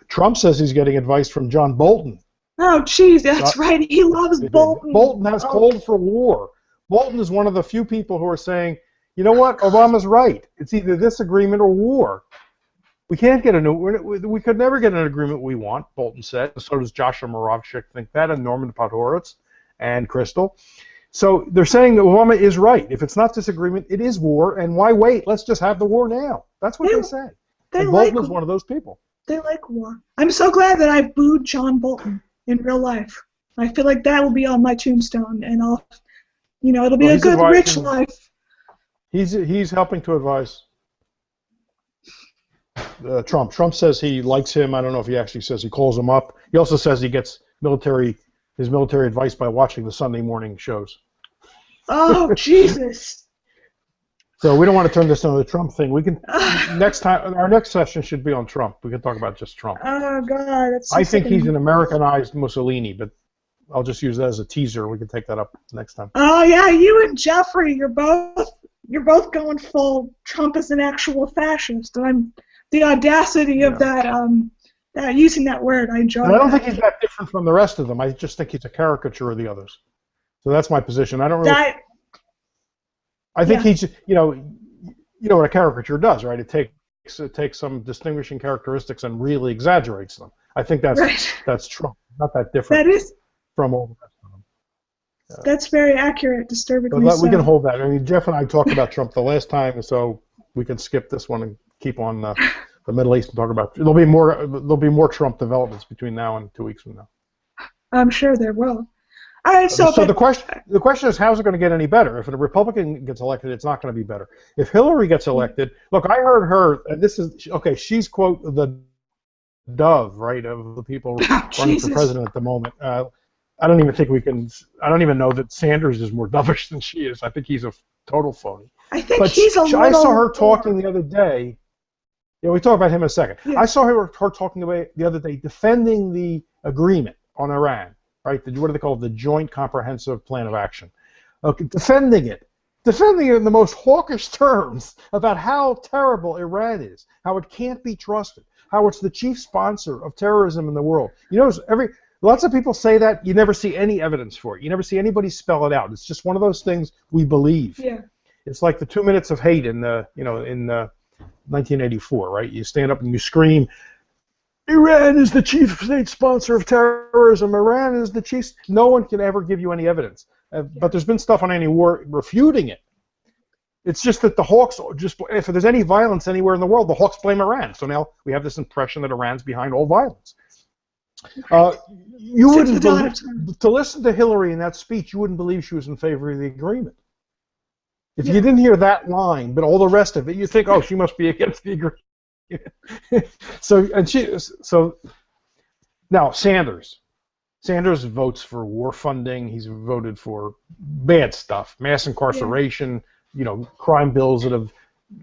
Trump says he's getting advice from John Bolton. Oh, geez, that's right. He loves Bolton. Bolton has called for war. Bolton is one of the few people who are saying, you know what, Obama's right. It's either this agreement or war. We can't get we could never get an agreement we want, Bolton said. So does Joshua Moravchik think that, and Norman Podhoretz and Crystal. So they're saying that Obama is right. If it's not disagreement, it is war, and why wait? Let's just have the war now. That's what they say. And Bolton is one of those people. They like war. I'm so glad that I've booed John Bolton in real life. I feel like that will be on my tombstone, and it'll be a good, rich life. He's helping to advise Trump. Trump says he likes him. I don't know if he actually says he calls him up. He also says he gets his military advice by watching the Sunday morning shows. Oh, Jesus. So we don't want to turn this into the Trump thing. We can next time. Our next session should be on Trump. We can talk about just Trump. Oh God, that's so I think he's an Americanized Mussolini, but I'll just use that as a teaser. We can take that up next time. Oh yeah, you and Jeffrey, you're both going full Trump is an actual fascist. And the audacity of that using that word, I enjoy. And I don't think he's that different from the rest of them. I just think he's a caricature of the others. So that's my position. I don't really. I think he's, you know what a caricature does, right? It takes takes some distinguishing characteristics and really exaggerates them. I think that's Trump, not that different from all the rest of them. That's very accurate, disturbingly But so. we can hold that. I mean, Jeff and I talked about Trump the last time, so we can skip this one and keep on the Middle East and talk about. There'll be more Trump developments between now and 2 weeks from now. I'm sure there will. All right, so the question is, how's it going to get any better? If a Republican gets elected, it's not going to be better. If Hillary gets elected, look, I heard her. And this is okay. She's quote the dove, right, of the people running for president at the moment. I don't even think we can. I don't even know that Sanders is more dovish than she is. I think he's a total phony. I think he's a little. I saw her talking the other day. Yeah, we talk about him in a second. Yeah. I saw her talking about the other day, defending the agreement on Iran, right? What do they call it? The Joint Comprehensive Plan of Action. Okay, defending it in the most hawkish terms about how terrible Iran is, how it can't be trusted, how it's the chief sponsor of terrorism in the world. You know, lots of people say that. You never see any evidence for it. You never see anybody spell it out. It's just one of those things we believe. Yeah. It's like the 2 minutes of hate in 1984, right? You stand up and you scream, Iran is the chief state sponsor of terrorism. Iran is the chief. No one can ever give you any evidence. But there's been stuff on anti-war refuting it. It's just that the hawks if there's any violence anywhere in the world, the hawks blame Iran. So now we have this impression that Iran's behind all violence. You wouldn't believe, to listen to Hillary in that speech, you wouldn't believe she was in favor of the agreement. If you didn't hear that line, but all the rest of it, you think, oh, she must be against the agreement. So now Sanders votes for war funding. He's voted for bad stuff, mass incarceration, crime bills that have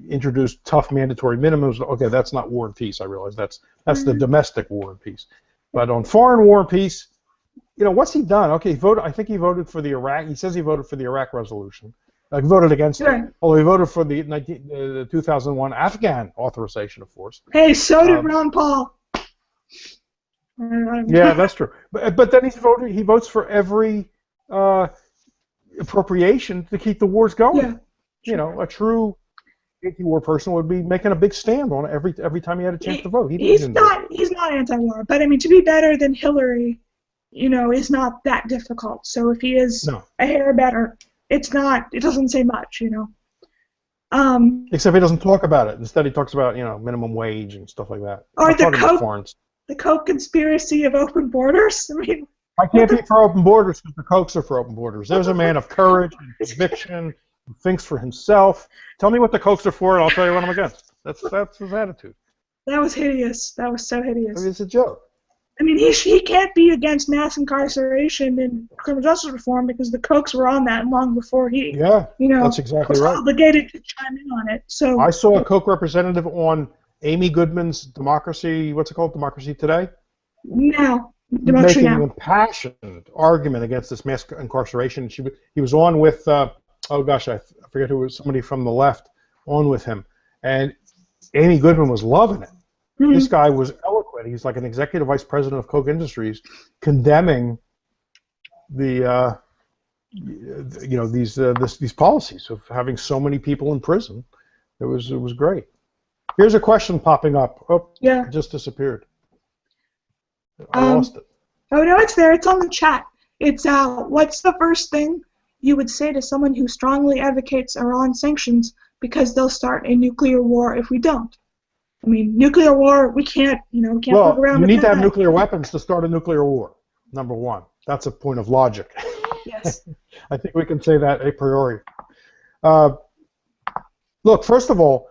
introduced tough mandatory minimums. Okay, that's not war and peace. I realize that's the domestic war and peace. But on foreign war and peace, what's he done? Okay, I think he voted for the Iraq. He says he voted for the Iraq resolution. He voted against it, although he voted for the 2001 Afghan authorization of force. Hey, so did Ron Paul. Yeah, that's true. But then he votes for every appropriation to keep the wars going. Yeah. A true anti-war person would be making a big stand on it every time he had a chance to vote. He's not anti-war, but I mean, to be better than Hillary, is not that difficult. So if he is a hair better, it doesn't say much, Except he doesn't talk about it. Instead, he talks about, minimum wage and stuff like that. Or the Koch conspiracy of open borders. I mean, I can't be for open borders because the Kochs are for open borders. There's a man of courage and conviction who thinks for himself. Tell me what the Kochs are for, and I'll tell you what I'm against. That's his attitude. That was hideous. That was so hideous. I mean, it's a joke. I mean, he can't be against mass incarceration and criminal justice reform because the Kochs were on that long before he, that's exactly was right. Obligated to chime in on it. So I saw a Koch representative on Amy Goodman's Democracy. What's it called? Democracy Today. Making an impassioned argument against this mass incarceration. He was on with I forget who it was. Somebody from the left on with him, and Amy Goodman was loving it. Mm-hmm. This guy was eloquent. He's like an executive vice president of Koch Industries, condemning the these policies of having so many people in prison. It was great. Here's a question popping up. Oh, it just disappeared. I lost it. Oh no, it's there. It's on the chat. It's what's the first thing you would say to someone who strongly advocates Iran sanctions because they'll start a nuclear war if we don't? I mean, nuclear war, we can't, fuck around with that. Well, you need to have nuclear weapons to start a nuclear war, number one. That's a point of logic. Yes. I think we can say that a priori. Look, first of all,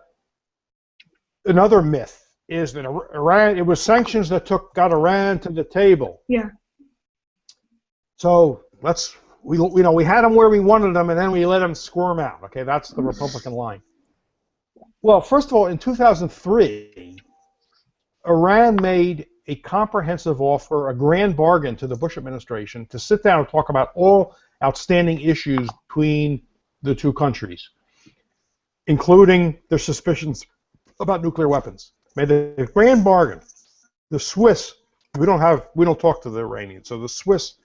another myth is that Iran, it was sanctions that got Iran to the table. Yeah. So we had them where we wanted them, and then we let them squirm out. Okay, that's the Republican line. Well, first of all, in 2003, Iran made a comprehensive offer, a grand bargain to the Bush administration to sit down and talk about all outstanding issues between the two countries, including their suspicions about nuclear weapons. Made a grand bargain. The Swiss, we don't talk to the Iranians, so the Swiss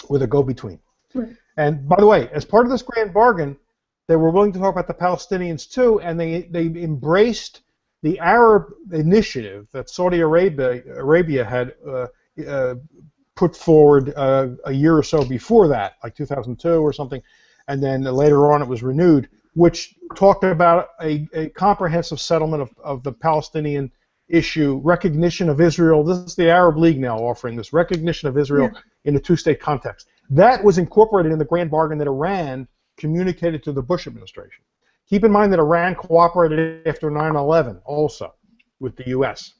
were the go-between. Right. And by the way, as part of this grand bargain, they were willing to talk about the Palestinians too, and they embraced the Arab initiative that Saudi Arabia had put forward a year or so before that, like 2002 or something, and then later on it was renewed, which talked about a comprehensive settlement of the Palestinian issue, recognition of Israel. This is the Arab League now offering this recognition of Israel in a two-state context. That was incorporated in the grand bargain that Iran communicated to the Bush administration. Keep in mind that Iran cooperated after 9/11 also with the U.S.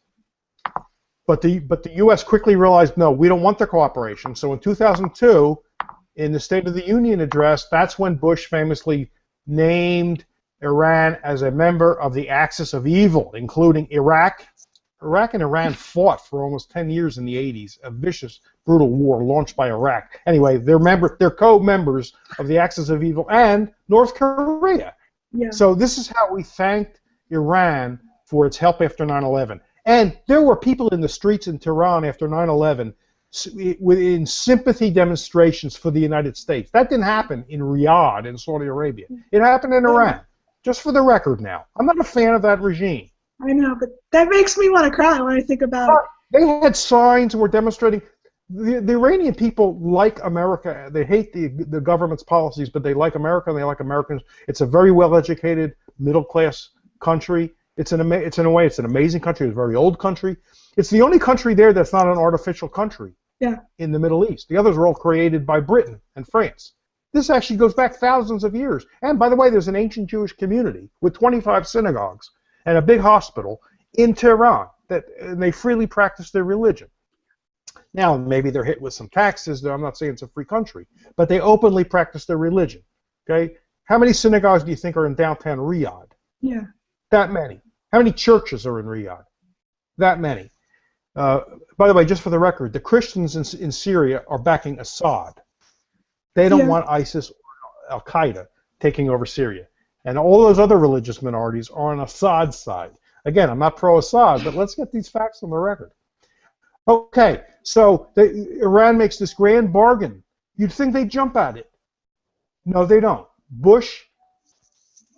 But the U.S. quickly realized, no, we don't want their cooperation. So in 2002, in the State of the Union address, that's when Bush famously named Iran as a member of the axis of evil, including Iraq. Iraq and Iran fought for almost 10 years in the 80s, a vicious, brutal war launched by Iraq. Anyway, they're co-members of the axis of evil and North Korea. Yeah. So this is how we thanked Iran for its help after 9/11. And there were people in the streets in Tehran after 9/11 in sympathy demonstrations for the United States. That didn't happen in Riyadh in Saudi Arabia. It happened in Iran. Just for the record now. I'm not a fan of that regime. I know, but that makes me want to cry when I think about it. They had signs and were demonstrating. The Iranian people like America. They hate the government's policies, but they like America and they like Americans. It's a very well-educated, middle-class country. It's in a way, it's an amazing country. It's a very old country. It's the only country there that's not an artificial country in the Middle East. The others were all created by Britain and France. This actually goes back thousands of years. And by the way, there's an ancient Jewish community with 25 synagogues and a big hospital in Tehran and they freely practice their religion. Now, maybe they're hit with some taxes. I'm not saying it's a free country, but they openly practice their religion. Okay? How many synagogues do you think are in downtown Riyadh? Yeah. That many. How many churches are in Riyadh? That many. By the way, just for the record, the Christians in Syria are backing Assad. They don't want ISIS or Al-Qaeda taking over Syria. And all those other religious minorities are on Assad's side. Again, I'm not pro-Assad, but let's get these facts on the record. Okay, so Iran makes this grand bargain. You'd think they'd jump at it. No, they don't. Bush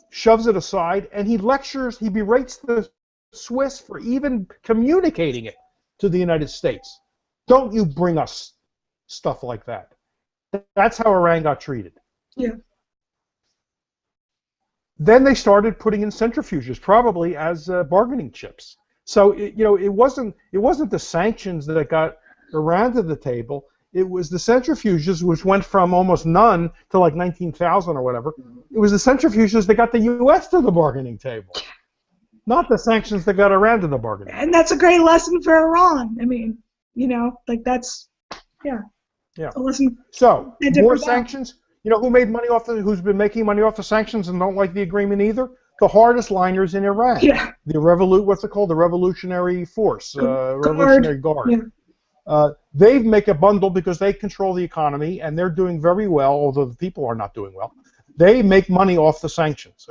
shoves it aside, and he berates the Swiss for even communicating it to the United States. Don't you bring us stuff like that. That's how Iran got treated. Yeah. Then they started putting in centrifuges, probably as bargaining chips. So it wasn't the sanctions that got Iran to the table. It was the centrifuges, which went from almost none to like 19,000 or whatever. It was the centrifuges that got the U.S. to the bargaining table, not the sanctions that got Iran to the bargaining table. And that's a great lesson for Iran. I mean, that's a lesson. So more sanctions. You know who made money off who's been making money off the sanctions and don't like the agreement either? The Hardliners in Iran. Yeah. What's it called? The Revolutionary Force, Revolutionary Guard. Yeah. They make a bundle because they control the economy and they're doing very well, although the people are not doing well. They make money off the sanctions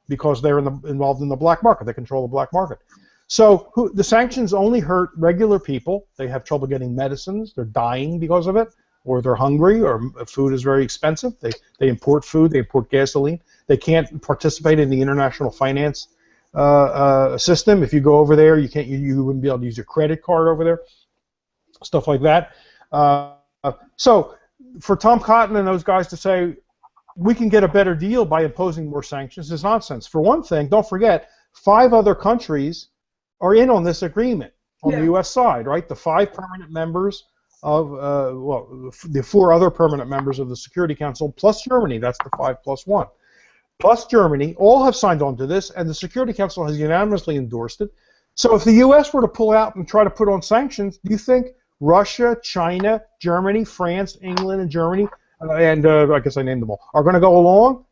because they're involved in the black market. They control the black market. So the sanctions only hurt regular people. They have trouble getting medicines. They're dying because of it. Or they're hungry, or food is very expensive. They import food, they import gasoline. They can't participate in the international finance system. If you go over there, you wouldn't be able to use your credit card over there. Stuff like that. So for Tom Cotton and those guys to say we can get a better deal by imposing more sanctions is nonsense. For one thing, don't forget, 5 other countries are in on this agreement on the U.S. side, right? The 5 permanent members of the 4 other permanent members of the Security Council plus Germany. That's the 5 plus 1. Plus Germany all have signed on to this, and the Security Council has unanimously endorsed it. So if the U.S. were to pull out and try to put on sanctions, do you think Russia, China, Germany, France, England, and Germany, and I guess I named them all, are going to go along?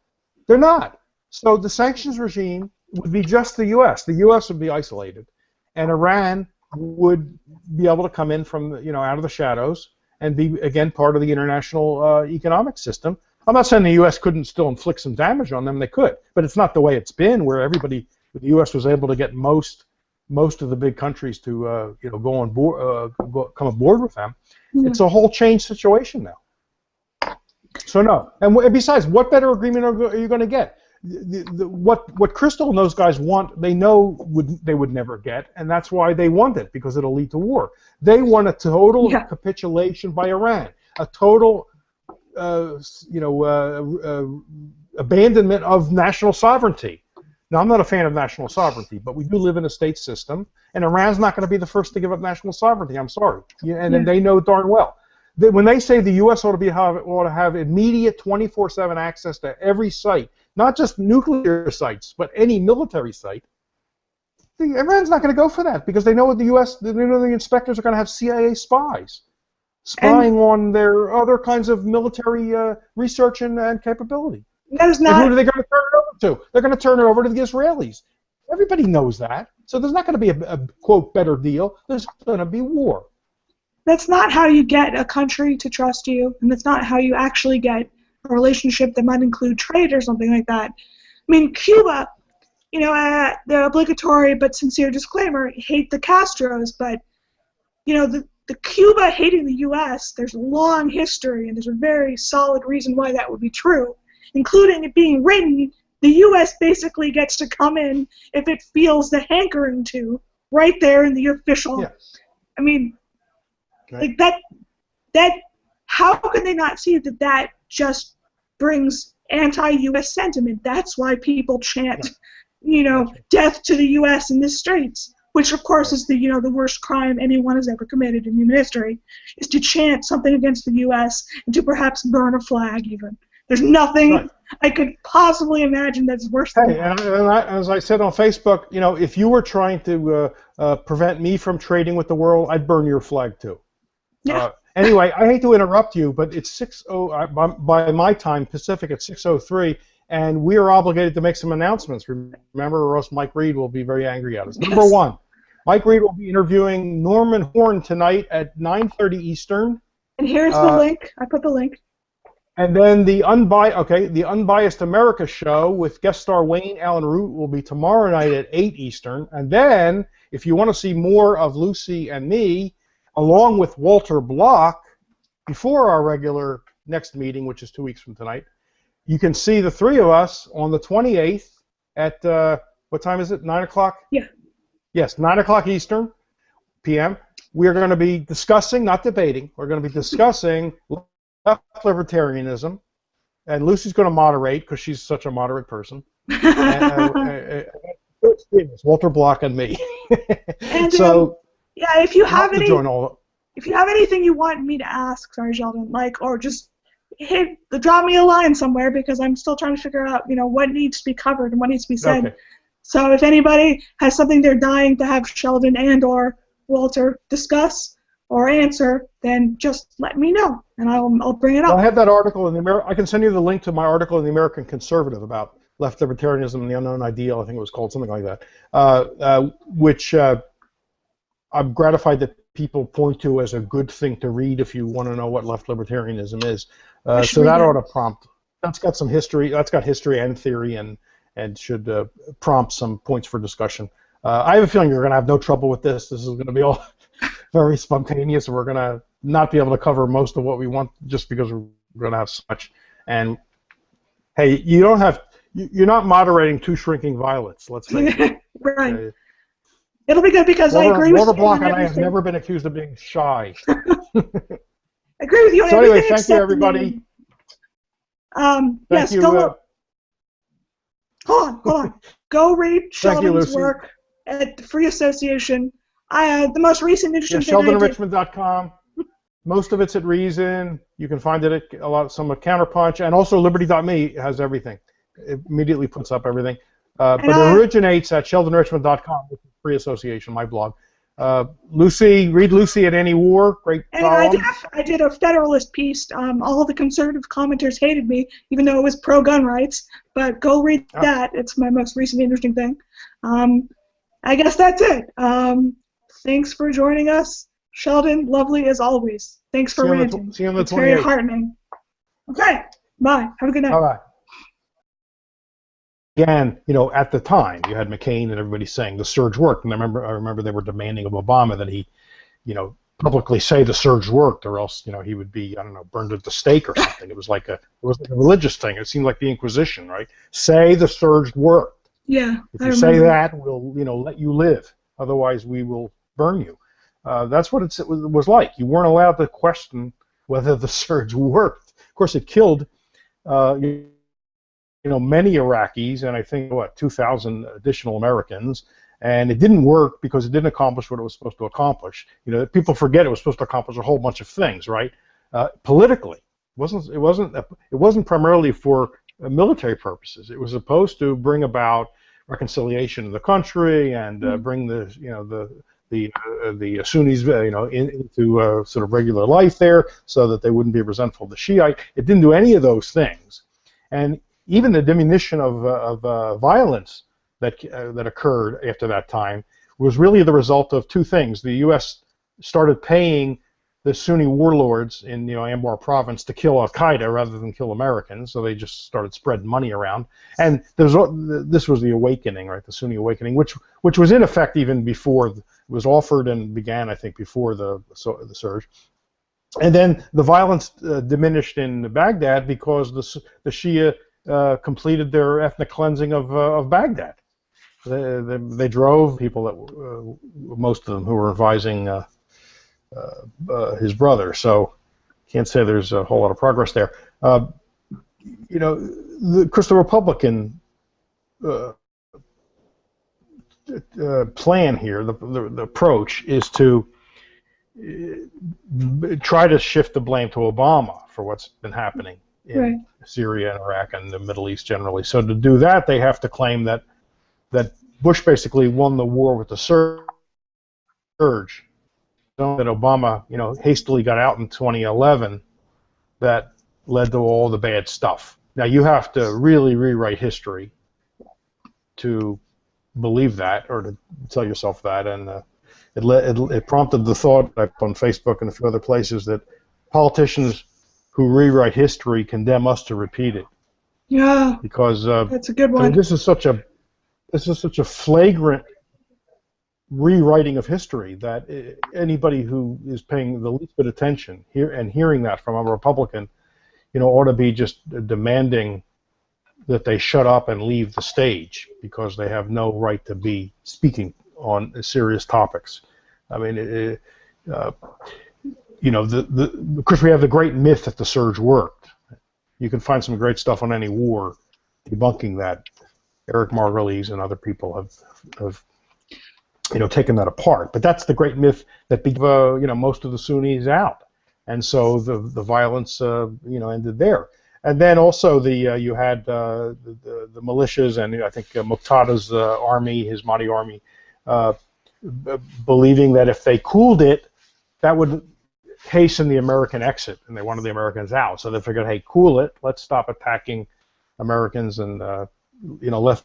They're not. So the sanctions regime would be just the U.S. The U.S. would be isolated, and Iran would be able to come in from out of the shadows and be again part of the international economic system. I'm not saying the U.S. couldn't still inflict some damage on them. They could, but it's not the way it's been, where the U.S. was able to get most of the big countries to go on board, come aboard with them. Yeah. It's a whole changed situation now. So no, and besides, what better agreement are you going to get? what Crystal and those guys want, they know they would never get, and that's why they want it, because it'll lead to war. They want a total capitulation by Iran, a total abandonment of national sovereignty. Now, I'm not a fan of national sovereignty, but we do live in a state system, and Iran's not going to be the first to give up national sovereignty. I'm sorry, and they know darn well. When they say the U.S. ought to have immediate 24/7 access to every site, not just nuclear sites, but any military site, Iran's not going to go for that, because they know the U.S. They know the inspectors are going to have CIA spies spying on their other kinds of military research and capability. That is not. And who are they going to turn it over to? They're going to turn it over to the Israelis. Everybody knows that. So there's not going to be a quote better deal. There's going to be war. That's not how you get a country to trust you, and that's not how you actually get a relationship that might include trade or something like that. I mean, Cuba, the obligatory but sincere disclaimer, hate the Castros, but, the Cuba hating the U.S., there's a long history, and there's a very solid reason why that would be true, including it being written, the U.S. basically gets to come in if it feels the hankering to, right there in the official. Yeah. I mean, like that. How can they not see that just brings anti-U.S. sentiment? That's why people chant, death to the U.S. in the streets, which of course is the worst crime anyone has ever committed in human history, is to chant something against the U.S. and to perhaps burn a flag even. There's nothing I could possibly imagine that's worse than that. And as I said on Facebook, if you were trying to prevent me from trading with the world, I'd burn your flag too. Yeah. Anyway, I hate to interrupt you, but it's 6:00 by my time, Pacific, at 6:03, and we are obligated to make some announcements. Remember, or else Mike Reed will be very angry at us. Yes. Number one, Mike Reed will be interviewing Norman Horn tonight at 9:30 Eastern. And here's the link. I put the link. And then the Unbiased America show with guest star Wayne Allen Root will be tomorrow night at 8 Eastern. And then, if you want to see more of Lucy and me, along with Walter Block, before our regular next meeting, which is 2 weeks from tonight, you can see the three of us on the 28th at, what time is it, 9 o'clock? Yeah. Yes, 9 o'clock Eastern, p.m. We are going to be discussing, not debating, we're going to be discussing left libertarianism, and Lucy's going to moderate because she's such a moderate person. And, Walter Block and me. And, so, yeah, if you have anything you want me to ask, sorry, Sheldon, or just drop me a line somewhere, because I'm still trying to figure out, what needs to be covered and what needs to be said. Okay. So if anybody has something they're dying to have Sheldon and/or Walter discuss or answer, then just let me know, and I'll bring it up. I have that article in the I can send you the link to my article in the American Conservative about left libertarianism and the unknown ideal. I think it was called something like that, which I'm gratified that people point to as a good thing to read if you want to know what left libertarianism is. So that ought to prompt. That's got some history. That's got history and theory, and should prompt some points for discussion. I have a feeling you're going to have no trouble with this. This is going to be all very spontaneous, and we're going to not be able to cover most of what we want just because we're going to have so much. And hey, you're not moderating two shrinking violets. Let's say right. It'll be good because I agree with you. Walter Block and I have never been accused of being shy. I agree with you on so everything. Anyway, thank you, everybody. Yes, go. Hold on. Go read Sheldon's work at the Free Association. The most recent interesting thing SheldonRichman.com. Most of it's at Reason. You can find it at some at Counterpunch, and also Liberty.me has everything. It immediately puts up everything. But it originates at SheldonRichman.com, which is Free Association, my blog. Lucy, read Lucy at Any War, great column. I did a Federalist piece. All of the conservative commenters hated me, even though it was pro-gun rights. But go read that. It's my most recent interesting thing. I guess that's it. Thanks for joining us. Sheldon, lovely as always. Thanks for ranting. See you on the 28th. It's very heartening. Okay, bye. Have a good night. Bye-bye. Again, at the time, you had McCain and everybody saying the surge worked, and I remember they were demanding of Obama that he, publicly say the surge worked, or else he would be, I don't know, burned at the stake or something. It was like a religious thing. It seemed like the Inquisition, right? Say the surge worked. Yeah, If I you say remember. that, we'll let you live. Otherwise, we will burn you. That's what it was like. You weren't allowed to question whether the surge worked. Of course, it killed many Iraqis, and I think 2,000 additional Americans. And it didn't work because it didn't accomplish what it was supposed to accomplish. People forget it was supposed to accomplish a whole bunch of things, right? Politically, it wasn't primarily for military purposes. It was supposed to bring about reconciliation in the country and bring the Sunnis into sort of regular life there, so that they wouldn't be resentful of the Shiite. It didn't do any of those things, and even the diminution of violence that occurred after that time was really the result of two things. The U.S. started paying the Sunni warlords in Anbar province to kill Al-Qaeda rather than kill Americans, so they just started spreading money around. And this was the awakening, right? The Sunni awakening, which was in effect even before it was offered and began, I think, before the surge. And then the violence diminished in Baghdad because the Shia completed their ethnic cleansing of Baghdad. They drove people that most of them who were advising his brother. So can't say there's a whole lot of progress there. Of course, the Republican plan here, the approach is to try to shift the blame to Obama for what's been happening in Syria and Iraq and the Middle East generally. So to do that, they have to claim that Bush basically won the war with the surge, that Obama, hastily got out in 2011, that led to all the bad stuff. Now you have to really rewrite history to believe that, or to tell yourself that, and it prompted the thought on Facebook and a few other places that politicians who rewrite history condemn us to repeat it. Yeah, because that's a good one. I mean, this is such a flagrant rewriting of history that anybody who is paying the least bit attention hearing that from a Republican, ought to be just demanding that they shut up and leave the stage, because they have no right to be speaking on serious topics. I mean, of course, we have the great myth that the surge worked. You can find some great stuff on any war debunking that. Eric Margulies and other people have taken that apart. But that's the great myth that beat most of the Sunnis out, and so the violence ended there. And then also you had the militias, and I think Muqtada's army, his Mahdi army, believing that if they cooled it, that would hasten the American exit, and they wanted the Americans out. So they figured, hey, cool it, let's stop attacking Americans and let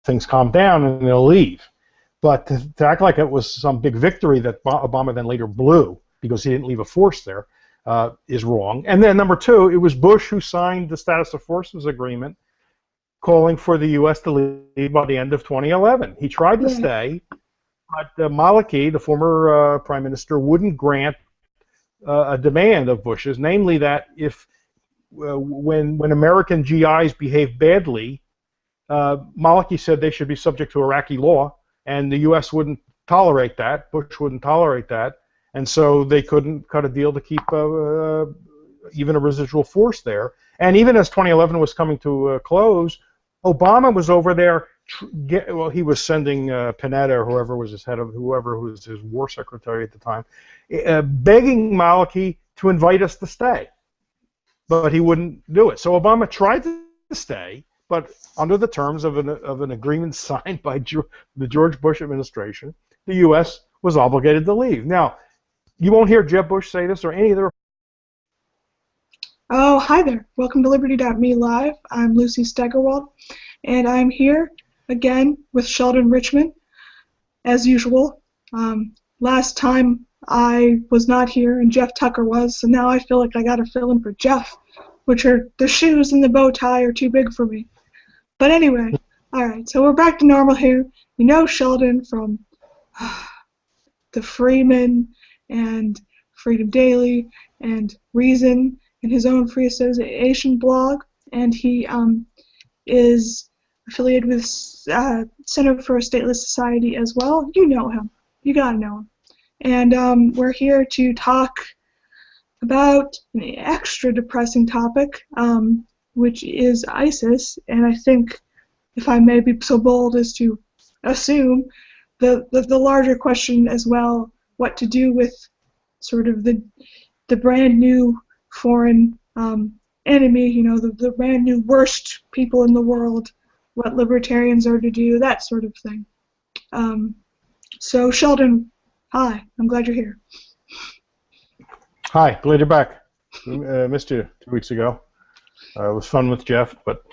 things calm down, and they'll leave. But to act like it was some big victory that Obama then later blew because he didn't leave a force there is wrong. And then number two, it was Bush who signed the Status of Forces Agreement calling for the U.S. to leave by the end of 2011. He tried to stay, but Maliki, the former prime minister, wouldn't grant a demand of Bush's, namely that if when American GIs behaved badly, Maliki said they should be subject to Iraqi law, and the U.S. wouldn't tolerate that. Bush wouldn't tolerate that, and so they couldn't cut a deal to keep even a residual force there. And even as 2011 was coming to a close, Obama was over there. He was sending Panetta, or whoever was his war secretary at the time, begging Maliki to invite us to stay, but he wouldn't do it. So Obama tried to stay, but under the terms of an agreement signed by the George Bush administration, the U.S. was obligated to leave. Now, you won't hear Jeb Bush say this or any other. Oh, hi there. Welcome to Liberty.me Live. I'm Lucy Steigerwald, and I'm here again with Sheldon Richman, as usual. Last time I was not here, and Jeff Tucker was, so now I feel like I got to fill in for Jeff, which are the shoes and the bow tie are too big for me. But anyway, all right, so we're back to normal here. You know Sheldon from the Freeman and Freedom Daily and Reason and his own free association blog. And he is affiliated with Center for a Stateless Society as well. You know him. You gotta know him. And we're here to talk about an extra depressing topic, which is ISIS. And I think, if I may be so bold as to assume, the larger question as well, what to do with sort of the brand new foreign enemy, the brand new worst people in the world, what libertarians are to do, that sort of thing. So Sheldon, hi, I'm glad you're here. Hi, glad you're back. Missed you 2 weeks ago. It was fun with Jeff, but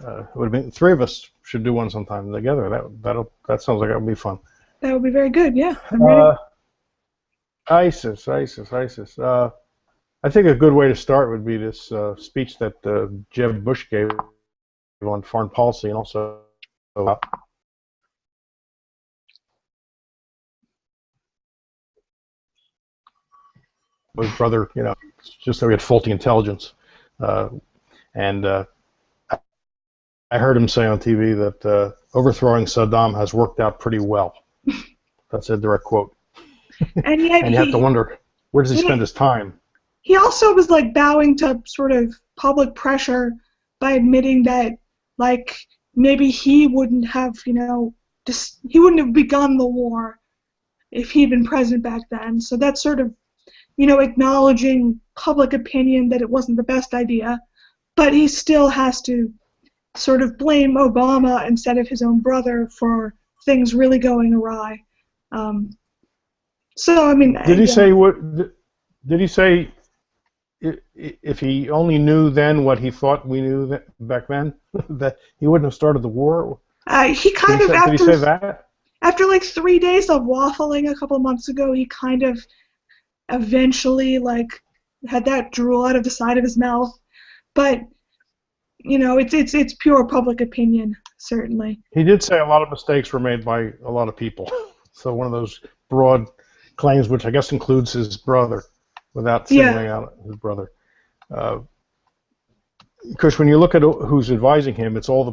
it would have been three of us should do one sometime together. That sounds like that would be fun. That would be very good. Yeah, I'm ready. ISIS. I think a good way to start would be this speech that Jeb Bush gave on foreign policy, and also his brother. Just that we had faulty intelligence, and I heard him say on TV that overthrowing Saddam has worked out pretty well. That's a direct quote. And yet and you have to wonder, where does he spend his time? He also was bowing to sort of public pressure by admitting that maybe he wouldn't have he wouldn't have begun the war if he'd been president back then. So that's sort of acknowledging public opinion that it wasn't the best idea, but he still has to sort of blame Obama instead of his own brother for things really going awry. So I mean, did he say what? Did he say if he only knew then what he thought we knew back then, that he wouldn't have started the war? He kind of did he say that? After 3 days of waffling a couple of months ago, he kind of eventually had that drool out of the side of his mouth. But it's pure public opinion, certainly. He did say a lot of mistakes were made by a lot of people. So one of those broad claims, which I guess includes his brother, without singling out his brother. Because when you look at who's advising him, it's all the